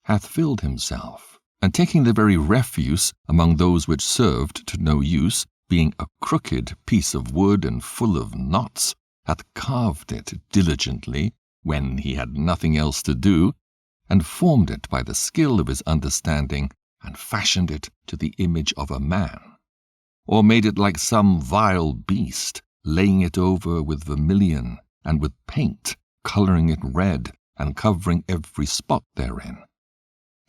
hath filled himself, and taking the very refuse among those which served to no use, being a crooked piece of wood and full of knots, hath carved it diligently, when he had nothing else to do, and formed it by the skill of his understanding, and fashioned it to the image of a man, or made it like some vile beast, laying it over with vermilion, and with paint, colouring it red, and covering every spot therein.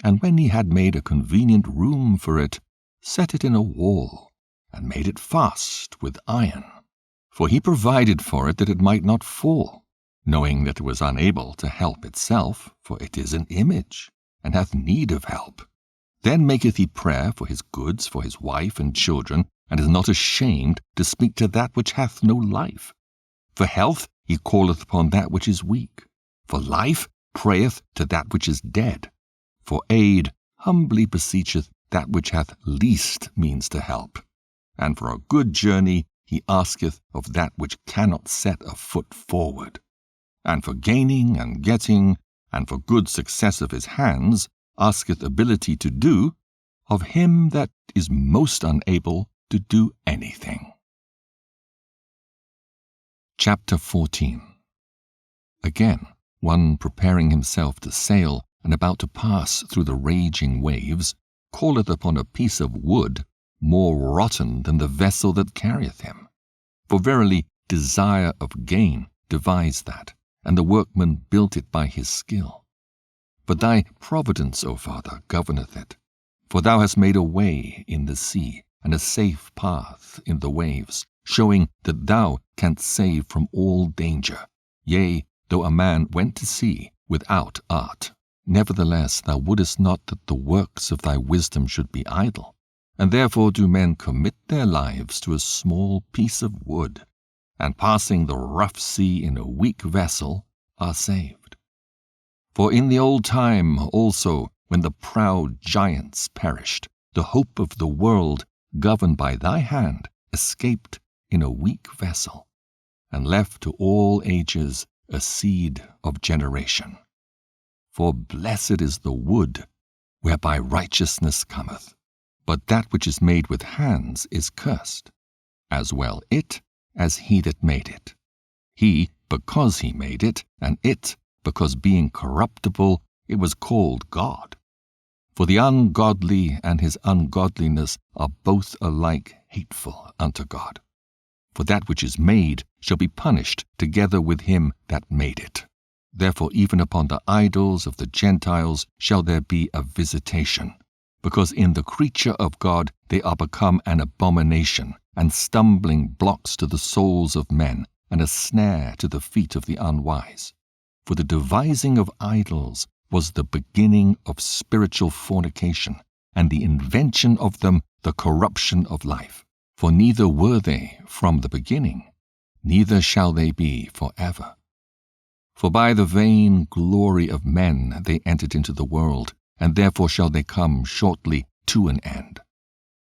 And when he had made a convenient room for it, set it in a wall, and made it fast with iron. For he provided for it that it might not fall, knowing that it was unable to help itself, for it is an image, and hath need of help. Then maketh he prayer for his goods, for his wife and children, and is not ashamed to speak to that which hath no life. For health he calleth upon that which is weak. For life prayeth to that which is dead. For aid humbly beseecheth that which hath least means to help. And for a good journey he asketh of that which cannot set a foot forward. And for gaining and getting, and for good success of his hands, asketh ability to do, of him that is most unable to do anything. Chapter 14. Again, one preparing himself to sail, and about to pass through the raging waves, calleth upon a piece of wood more rotten than the vessel that carrieth him. For verily desire of gain devised that, and the workman built it by his skill. But thy providence, O Father, governeth it. For thou hast made a way in the sea, and a safe path in the waves, showing that thou canst save from all danger. Yea, though a man went to sea without art, nevertheless thou wouldest not that the works of thy wisdom should be idle, and therefore do men commit their lives to a small piece of wood, and passing the rough sea in a weak vessel, are saved. For in the old time also, when the proud giants perished, the hope of the world, governed by thy hand, escaped in a weak vessel, and left to all ages a seed of generation. For blessed is the wood whereby righteousness cometh, but that which is made with hands is cursed, as well it as he that made it. He, because he made it, and it, because being corruptible, it was called God. For the ungodly and his ungodliness are both alike hateful unto God. For that which is made shall be punished together with him that made it. Therefore even upon the idols of the Gentiles shall there be a visitation, because in the creature of God they are become an abomination, and stumbling blocks to the souls of men, and a snare to the feet of the unwise. For the devising of idols was the beginning of spiritual fornication, and the invention of them the corruption of life. For neither were they from the beginning, neither shall they be forever. For by the vain glory of men they entered into the world, and therefore shall they come shortly to an end.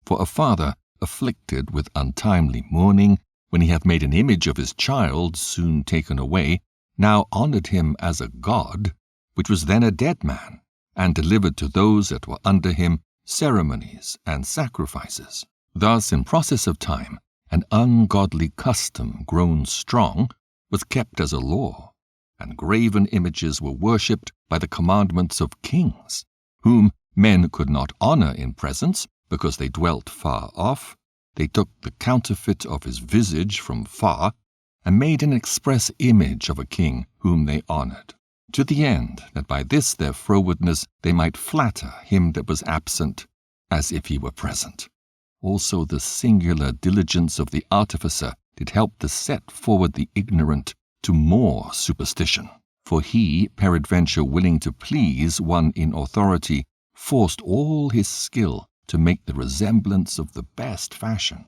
For a father, afflicted with untimely mourning, when he hath made an image of his child soon taken away, now honoured him as a god, which was then a dead man, and delivered to those that were under him ceremonies and sacrifices. Thus, in process of time, an ungodly custom grown strong was kept as a law, and graven images were worshipped by the commandments of kings, whom, Men could not honor in presence, because they dwelt far off. They took the counterfeit of his visage from far, and made an express image of a king whom they honored, to the end that by this their frowardness they might flatter him that was absent, as if he were present. Also the singular diligence of the artificer did help to set forward the ignorant to more superstition. For he, peradventure willing to please one in authority, forced all his skill to make the resemblance of the best fashion.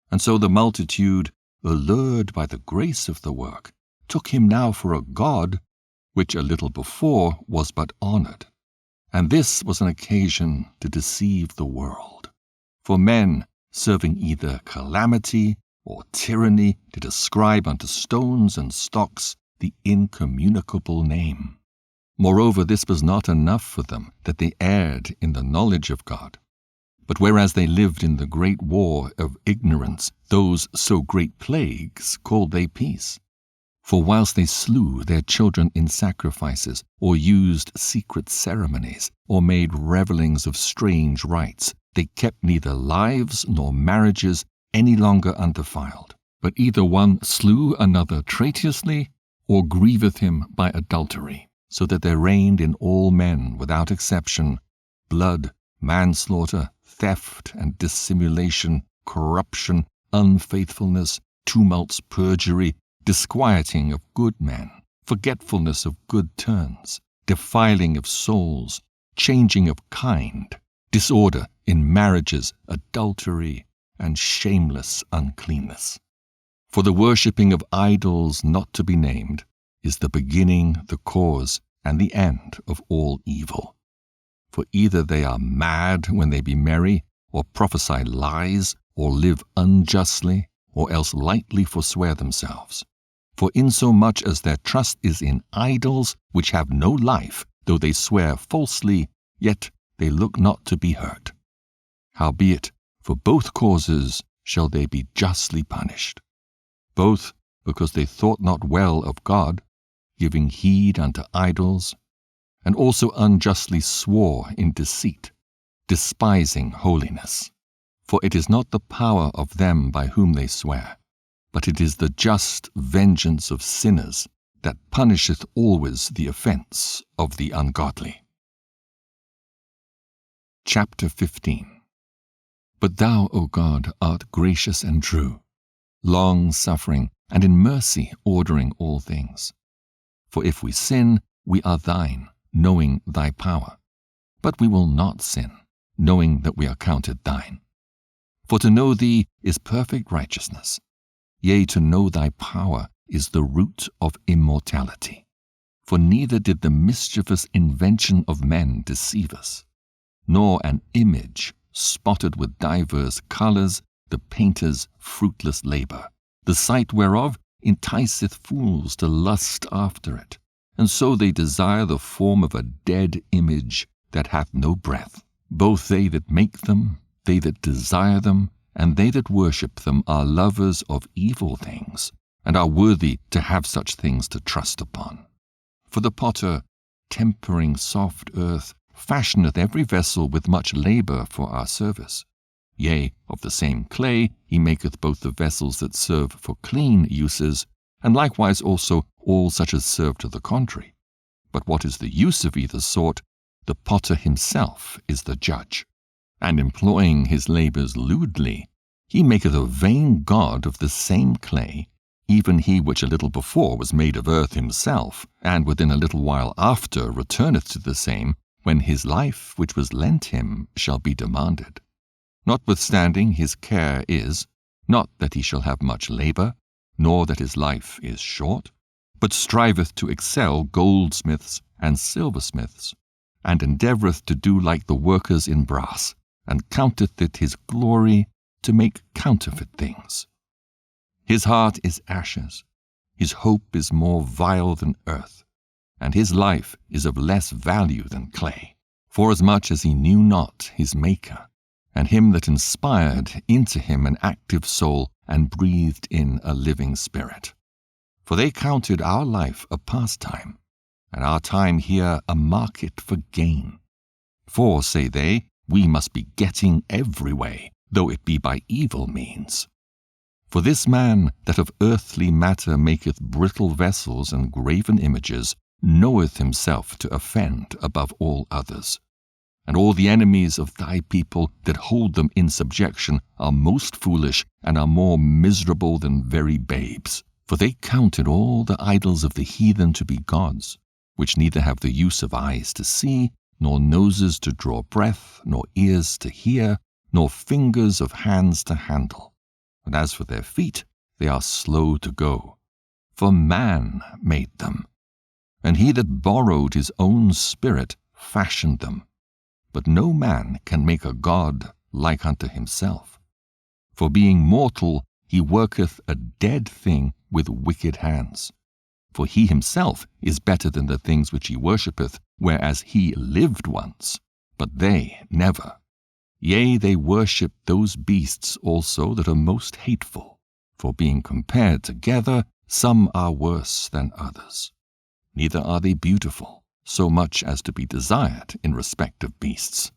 And so the multitude, allured by the grace of the work, took him now for a god, which a little before was but honored. And this was an occasion to deceive the world. For men, serving either calamity or tyranny, did ascribe unto stones and stocks the incommunicable name. Moreover, this was not enough for them, that they erred in the knowledge of God. But whereas they lived in the great war of ignorance, those so great plagues called they peace. For whilst they slew their children in sacrifices, or used secret ceremonies, or made revellings of strange rites, they kept neither lives nor marriages any longer undefiled, but either one slew another traitorously, or grieveth him by adultery, so that there reigned in all men without exception blood, manslaughter, theft and dissimulation, corruption, unfaithfulness, tumults, perjury, disquieting of good men, forgetfulness of good turns, defiling of souls, changing of kind, disorder in marriages, adultery, and shameless uncleanness. For the worshipping of idols not to be named is the beginning, the cause, and the end of all evil. For either they are mad when they be merry, or prophesy lies, or live unjustly, or else lightly forswear themselves. For insomuch as their trust is in idols, which have no life, though they swear falsely, yet they look not to be hurt. Howbeit, for both causes shall they be justly punished, both because they thought not well of God, giving heed unto idols, and also unjustly swore in deceit, despising holiness. For it is not the power of them by whom they swear, but it is the just vengeance of sinners that punisheth always the offense of the ungodly. Chapter 15. But thou, O God, art gracious and true, long-suffering, and in mercy ordering all things. For if we sin, we are thine, knowing thy power. But we will not sin, knowing that we are counted thine. For to know thee is perfect righteousness. Yea, to know thy power is the root of immortality. For neither did the mischievous invention of men deceive us, nor an image spotted with divers colours, the painter's fruitless labour, the sight whereof enticeth fools to lust after it, and so they desire the form of a dead image that hath no breath. Both they that make them, they that desire them, and they that worship them are lovers of evil things, and are worthy to have such things to trust upon. For the potter, tempering soft earth, fashioneth every vessel with much labour for our service. Yea, of the same clay he maketh both the vessels that serve for clean uses, and likewise also all such as serve to the contrary. But what is the use of either sort, the potter himself is the judge. And employing his labours lewdly, he maketh a vain god of the same clay, even he which a little before was made of earth himself, and within a little while after returneth to the same, when his life which was lent him shall be demanded. Notwithstanding his care is, not that he shall have much labour, nor that his life is short, but striveth to excel goldsmiths and silversmiths, and endeavoureth to do like the workers in brass, and counteth it his glory to make counterfeit things. His heart is ashes, his hope is more vile than earth, and his life is of less value than clay, forasmuch as he knew not his Maker, and him that inspired into him an active soul and breathed in a living spirit. For they counted our life a pastime, and our time here a market for gain. For, say they, we must be getting every way, though it be by evil means. For this man that of earthly matter maketh brittle vessels and graven images knoweth himself to offend above all others. And all the enemies of thy people that hold them in subjection are most foolish and are more miserable than very babes. For they counted all the idols of the heathen to be gods, which neither have the use of eyes to see, nor noses to draw breath, nor ears to hear, nor fingers of hands to handle. And as for their feet, they are slow to go. For man made them, and he that borrowed his own spirit fashioned them. But no man can make a god like unto himself. For being mortal, he worketh a dead thing with wicked hands. For he himself is better than the things which he worshippeth, whereas he lived once, but they never. Yea, they worship those beasts also that are most hateful, for being compared together, some are worse than others. Neither are they beautiful, so much as to be desired in respect of beasts.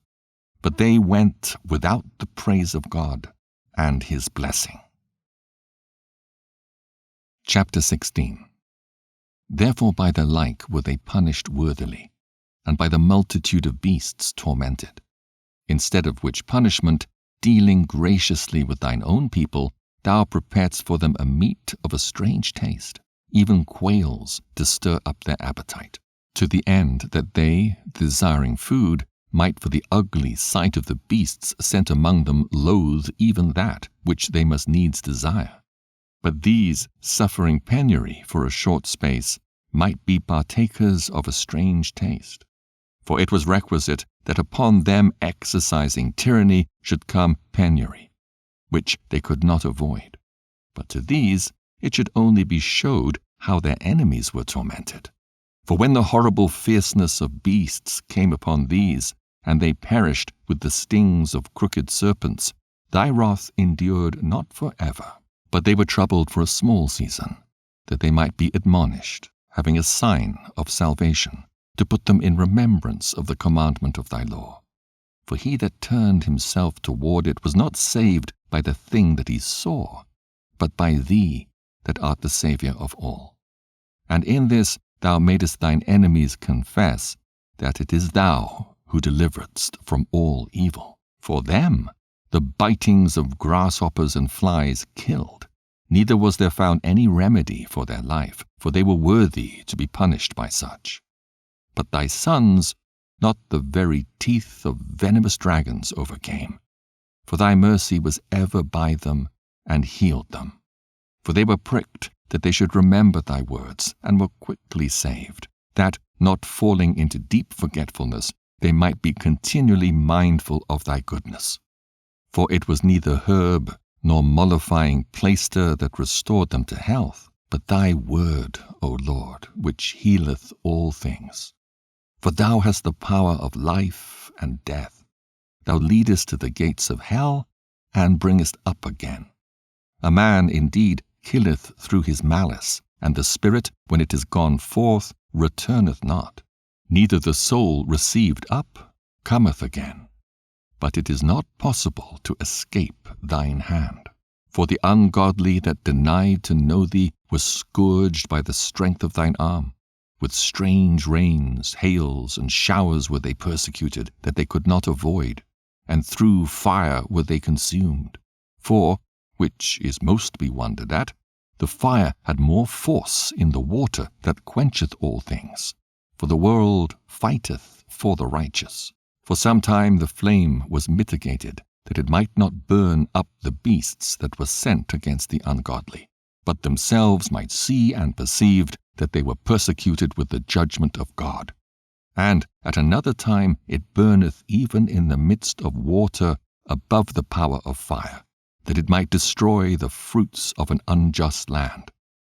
But they went without the praise of God and his blessing. Chapter 16. Therefore by the like were they punished worthily, and by the multitude of beasts tormented. Instead of which punishment, dealing graciously with thine own people, thou preparedst for them a meat of a strange taste, even quails to stir up their appetite, to the end that they, desiring food, might for the ugly sight of the beasts sent among them loathe even that which they must needs desire. But these, suffering penury for a short space, might be partakers of a strange taste. For it was requisite that upon them exercising tyranny should come penury, which they could not avoid. But to these it should only be showed how their enemies were tormented. For when the horrible fierceness of beasts came upon these, and they perished with the stings of crooked serpents, thy wrath endured not for ever, but they were troubled for a small season, that they might be admonished, having a sign of salvation, to put them in remembrance of the commandment of thy law. For he that turned himself toward it was not saved by the thing that he saw, but by thee that art the Saviour of all. And in this thou madest thine enemies confess that it is thou who deliveredst from all evil. For them the bitings of grasshoppers and flies killed, neither was there found any remedy for their life, for they were worthy to be punished by such. But thy sons not the very teeth of venomous dragons overcame, for thy mercy was ever by them and healed them. For they were pricked that they should remember thy words, and were quickly saved, that, not falling into deep forgetfulness, they might be continually mindful of thy goodness. For it was neither herb nor mollifying plaister that restored them to health, but thy word, O Lord, which healeth all things. For thou hast the power of life and death. Thou leadest to the gates of hell, and bringest up again. A man indeed killeth through his malice, and the spirit, when it is gone forth, returneth not. Neither the soul received up cometh again. But it is not possible to escape thine hand. For the ungodly that denied to know thee were scourged by the strength of thine arm. With strange rains, hails, and showers were they persecuted, that they could not avoid, and through fire were they consumed. For, which is most to be wondered at, the fire had more force in the water that quencheth all things. For the world fighteth for the righteous. For some time the flame was mitigated, that it might not burn up the beasts that were sent against the ungodly, but themselves might see and perceived that they were persecuted with the judgment of God. And at another time it burneth even in the midst of water above the power of fire, that it might destroy the fruits of an unjust land.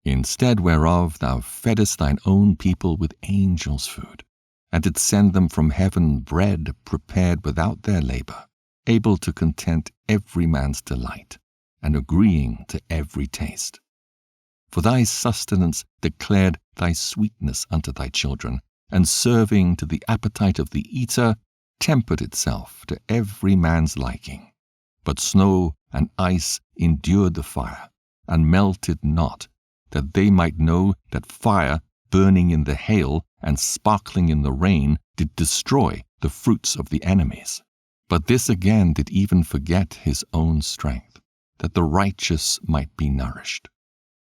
Instead whereof thou feddest thine own people with angels' food, and didst send them from heaven bread prepared without their labor, able to content every man's delight, and agreeing to every taste. For thy sustenance declared thy sweetness unto thy children, and serving to the appetite of the eater, tempered itself to every man's liking. But snow and ice endured the fire, and melted not, that they might know that fire, burning in the hail and sparkling in the rain, did destroy the fruits of the enemies. But this again did even forget his own strength, that the righteous might be nourished.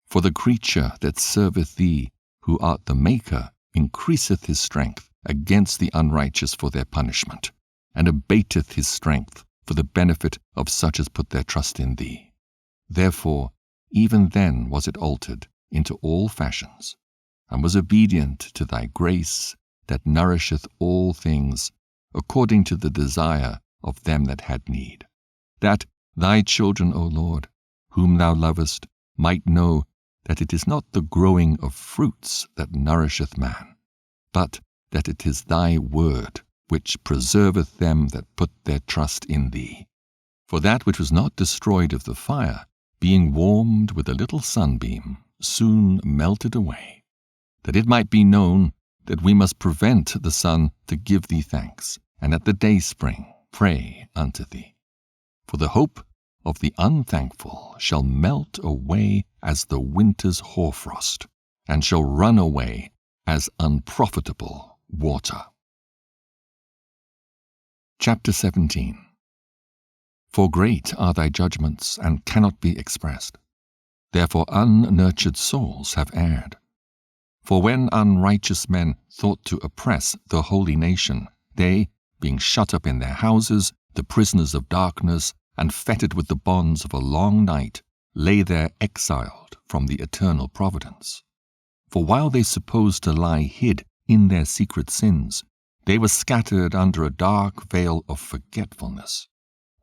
For the creature that serveth thee, who art the Maker, increaseth his strength against the unrighteous for their punishment, and abateth his strength for the benefit of such as put their trust in thee. Therefore, even then was it altered into all fashions, and was obedient to thy grace that nourisheth all things, according to the desire of them that had need, that thy children, O Lord, whom thou lovest, might know that it is not the growing of fruits that nourisheth man, but that it is thy word which preserveth them that put their trust in thee. For that which was not destroyed of the fire, being warmed with a little sunbeam, soon melted away, that it might be known that we must prevent the sun to give thee thanks, and at the dayspring pray unto thee. For the hope of the unthankful shall melt away as the winter's hoarfrost, and shall run away as unprofitable water. Chapter 17. For great are thy judgments, and cannot be expressed. Therefore unnurtured souls have erred. For when unrighteous men thought to oppress the holy nation, they, being shut up in their houses, the prisoners of darkness, and fettered with the bonds of a long night, lay there exiled from the eternal providence. For while they supposed to lie hid in their secret sins, they were scattered under a dark veil of forgetfulness,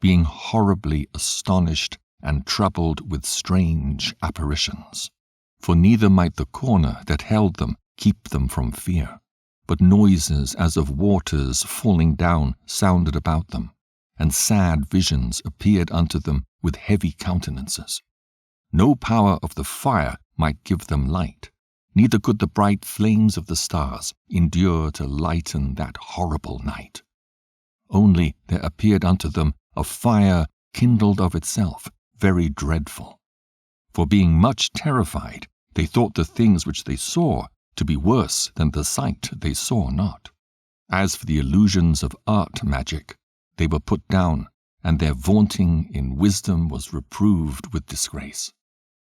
being horribly astonished and troubled with strange apparitions. For neither might the corner that held them keep them from fear, but noises as of waters falling down sounded about them, and sad visions appeared unto them with heavy countenances. No power of the fire might give them light, neither could the bright flames of the stars endure to lighten that horrible night. Only there appeared unto them a fire kindled of itself, very dreadful. For being much terrified, they thought the things which they saw to be worse than the sight they saw not. As for the illusions of art magic, they were put down, and their vaunting in wisdom was reproved with disgrace.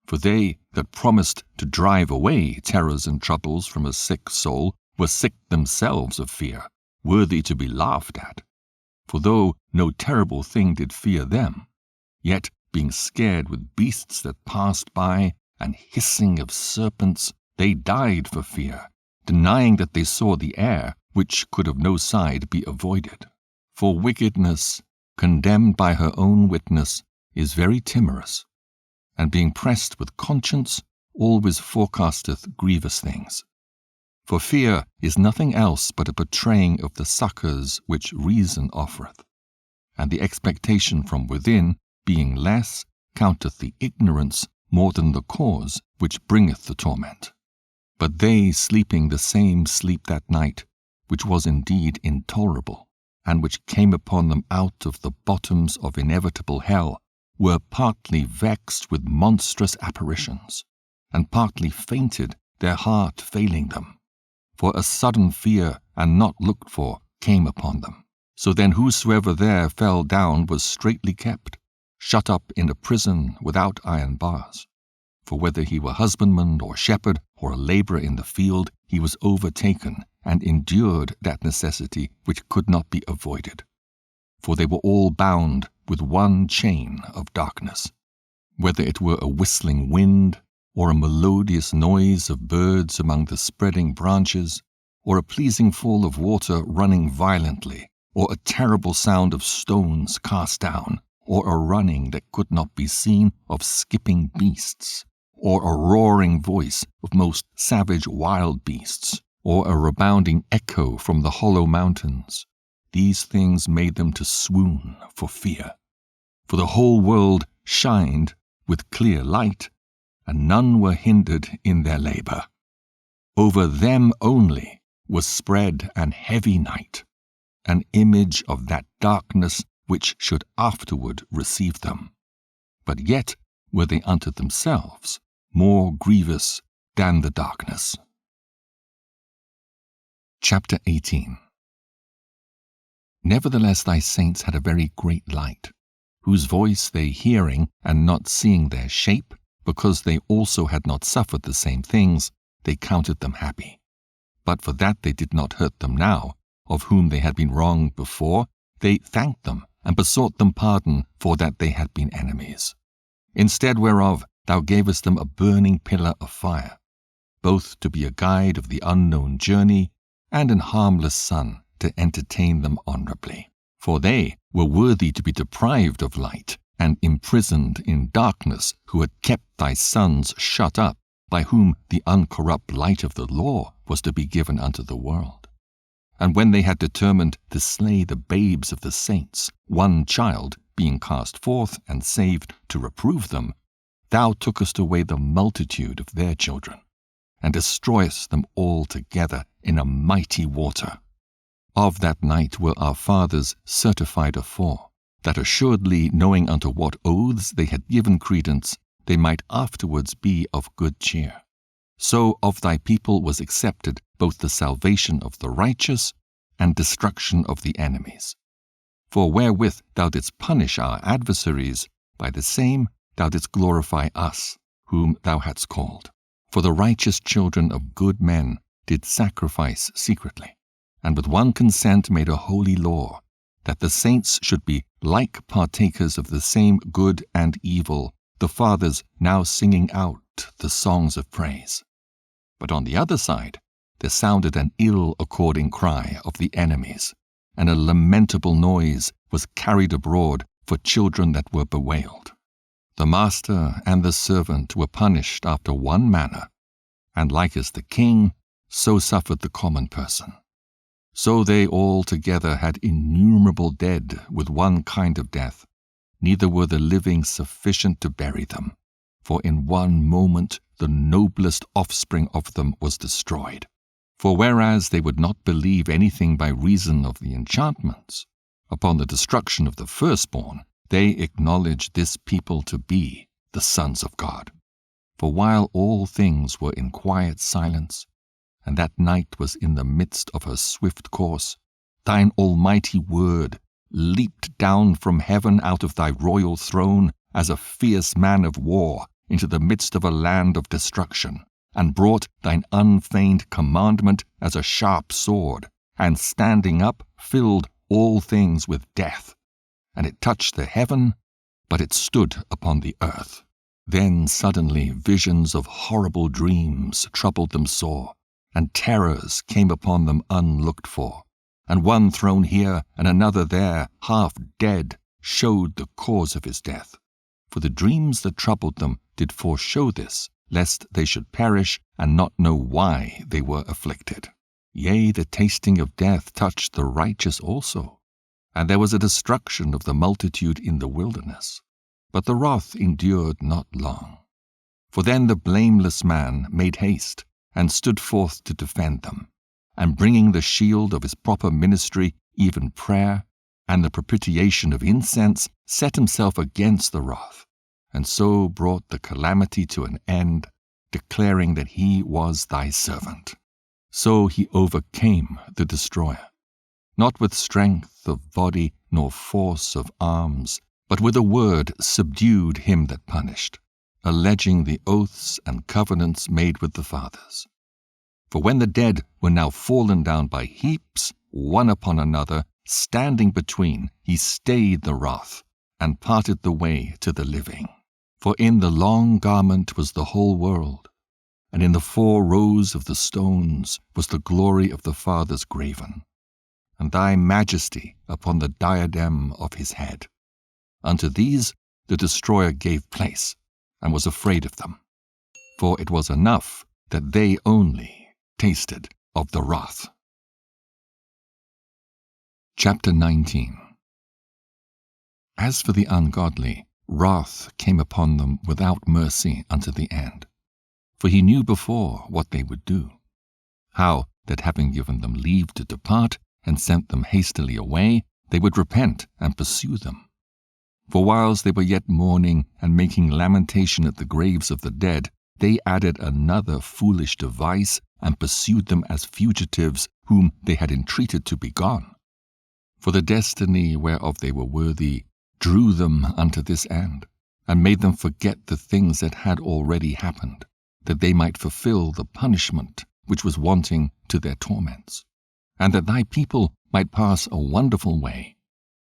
For they that promised to drive away terrors and troubles from a sick soul were sick themselves of fear, worthy to be laughed at. For though no terrible thing did fear them, yet being scared with beasts that passed by, and hissing of serpents, they died for fear, denying that they saw the air, which could of no side be avoided. For wickedness, condemned by her own witness, is very timorous, and being pressed with conscience, always forecasteth grievous things. For fear is nothing else but a betraying of the succours which reason offereth, and the expectation from within, being less, counteth the ignorance more than the cause which bringeth the torment. But they sleeping the same sleep that night, which was indeed intolerable, and which came upon them out of the bottoms of inevitable hell, were partly vexed with monstrous apparitions, and partly fainted, their heart failing them. For a sudden fear, and not looked for, came upon them. So then whosoever there fell down was straitly kept, shut up in a prison without iron bars. For whether he were husbandman or shepherd or a labourer in the field, he was overtaken, and endured that necessity which could not be avoided. For they were all bound with one chain of darkness, whether it were a whistling wind, or a melodious noise of birds among the spreading branches, or a pleasing fall of water running violently, or a terrible sound of stones cast down, or a running that could not be seen of skipping beasts, or a roaring voice of most savage wild beasts, or a rebounding echo from the hollow mountains. These things made them to swoon for fear. For the whole world shined with clear light, and none were hindered in their labour. Over them only was spread an heavy night, an image of that darkness which should afterward receive them. But yet were they unto themselves more grievous than the darkness. Chapter 18. Nevertheless thy saints had a very great light, whose voice they hearing and not seeing their shape, because they also had not suffered the same things, they counted them happy. But for that they did not hurt them now, of whom they had been wronged before, they thanked them and besought them pardon for that they had been enemies. Instead whereof thou gavest them a burning pillar of fire, both to be a guide of the unknown journey, and an harmless sun to entertain them honorably. For they were worthy to be deprived of light, and imprisoned in darkness, who had kept thy sons shut up, by whom the uncorrupt light of the law was to be given unto the world. And when they had determined to slay the babes of the saints, one child being cast forth and saved to reprove them, thou tookest away the multitude of their children, and destroyest them all together in a mighty water. Of that night were our fathers certified afore, that assuredly knowing unto what oaths they had given credence, they might afterwards be of good cheer. So of thy people was accepted both the salvation of the righteous and destruction of the enemies. For wherewith thou didst punish our adversaries, by the same thou didst glorify us, whom thou hadst called. For the righteous children of good men did sacrifice secretly, and with one consent made a holy law, that the saints should be like partakers of the same good and evil, the fathers now singing out the songs of praise. But on the other side there sounded an ill-according cry of the enemies, and a lamentable noise was carried abroad for children that were bewailed. The master and the servant were punished after one manner, and like as the king, so suffered the common person. So they all together had innumerable dead with one kind of death, neither were the living sufficient to bury them, for in one moment the noblest offspring of them was destroyed. For whereas they would not believe anything by reason of the enchantments, upon the destruction of the firstborn, they acknowledged this people to be the sons of God. For while all things were in quiet silence, and that night was in the midst of her swift course, thine almighty word leaped down from heaven out of thy royal throne as a fierce man of war into the midst of a land of destruction, and brought thine unfeigned commandment as a sharp sword, and standing up filled all things with death. And it touched the heaven, but it stood upon the earth. Then suddenly visions of horrible dreams troubled them sore, and terrors came upon them unlooked for. And one thrown here and another there, half dead, showed the cause of his death. For the dreams that troubled them did foreshow this, lest they should perish and not know why they were afflicted. Yea, the tasting of death touched the righteous also, and there was a destruction of the multitude in the wilderness. But the wrath endured not long. For then the blameless man made haste, and stood forth to defend them, and bringing the shield of his proper ministry, even prayer, and the propitiation of incense, set himself against the wrath, and so brought the calamity to an end, declaring that he was thy servant. So he overcame the destroyer, not with strength of body nor force of arms, but with a word subdued him that punished, alleging the oaths and covenants made with the fathers. For when the dead were now fallen down by heaps, one upon another, standing between, he stayed the wrath, and parted the way to the living. For in the long garment was the whole world, and in the 4 rows of the stones was the glory of the fathers graven, and thy majesty upon the diadem of his head. Unto these the destroyer gave place, and was afraid of them. For it was enough that they only tasted of the wrath. Chapter 19. As for the ungodly, wrath came upon them without mercy unto the end. For he knew before what they would do, how that having given them leave to depart, and sent them hastily away, they would repent and pursue them. For whilst they were yet mourning and making lamentation at the graves of the dead, they added another foolish device and pursued them as fugitives whom they had entreated to be gone. For the destiny whereof they were worthy drew them unto this end, and made them forget the things that had already happened, that they might fulfill the punishment which was wanting to their torments, and that thy people might pass a wonderful way,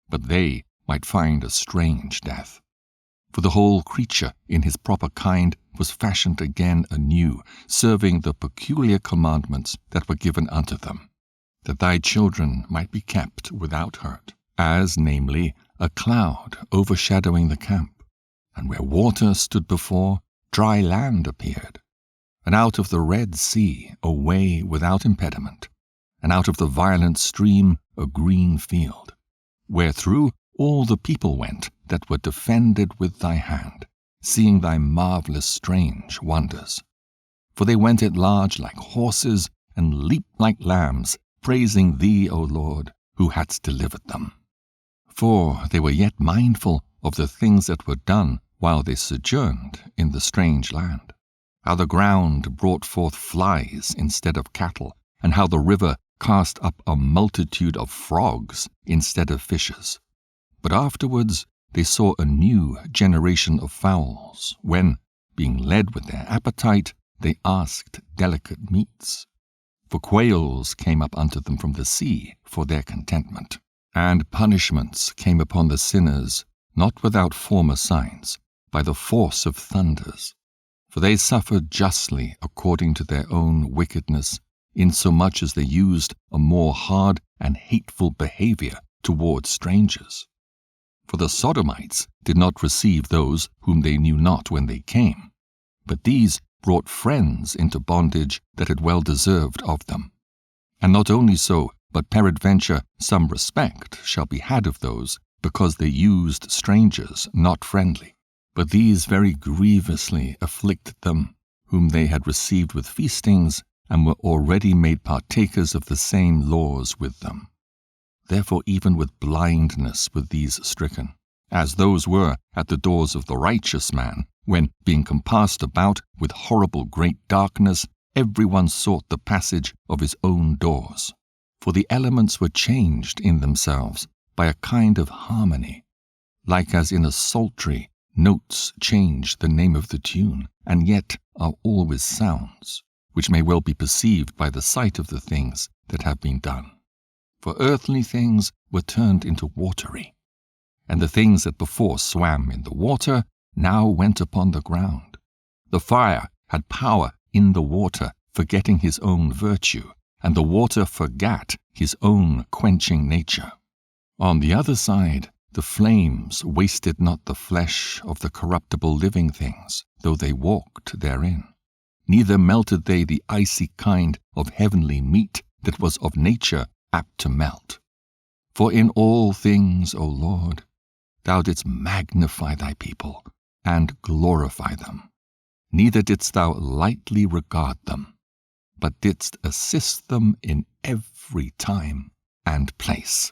but they might find a strange death. For the whole creature in his proper kind was fashioned again anew, serving the peculiar commandments that were given unto them, that thy children might be kept without hurt, as, namely, a cloud overshadowing the camp, and where water stood before, dry land appeared, and out of the Red Sea a way without impediment, and out of the violent stream a green field, wherethrough all the people went that were defended with thy hand, seeing thy marvelous strange wonders. For they went at large like horses, and leaped like lambs, praising thee, O Lord, who hadst delivered them. For they were yet mindful of the things that were done while they sojourned in the strange land, how the ground brought forth flies instead of cattle, and how the river cast up a multitude of frogs instead of fishes. But afterwards they saw a new generation of fowls, when, being led with their appetite, they asked delicate meats. For quails came up unto them from the sea for their contentment, and punishments came upon the sinners, not without former signs, by the force of thunders. For they suffered justly according to their own wickedness, insomuch as they used a more hard and hateful behavior towards strangers. For the Sodomites did not receive those whom they knew not when they came, but these brought friends into bondage that had well deserved of them. And not only so, but peradventure some respect shall be had of those, because they used strangers not friendly. But these very grievously afflicted them, whom they had received with feastings, and were already made partakers of the same laws with them. Therefore even with blindness were these stricken, as those were at the doors of the righteous man, when, being compassed about with horrible great darkness, every one sought the passage of his own doors. For the elements were changed in themselves by a kind of harmony, like as in a psaltery notes change the name of the tune, and yet are always sounds, which may well be perceived by the sight of the things that have been done. For earthly things were turned into watery, and the things that before swam in the water now went upon the ground. The fire had power in the water, forgetting his own virtue, and the water forgat his own quenching nature. On the other side, the flames wasted not the flesh of the corruptible living things, though they walked therein. Neither melted they the icy kind of heavenly meat that was of nature apt to melt. For in all things, O Lord, thou didst magnify thy people and glorify them. Neither didst thou lightly regard them, but didst assist them in every time and place.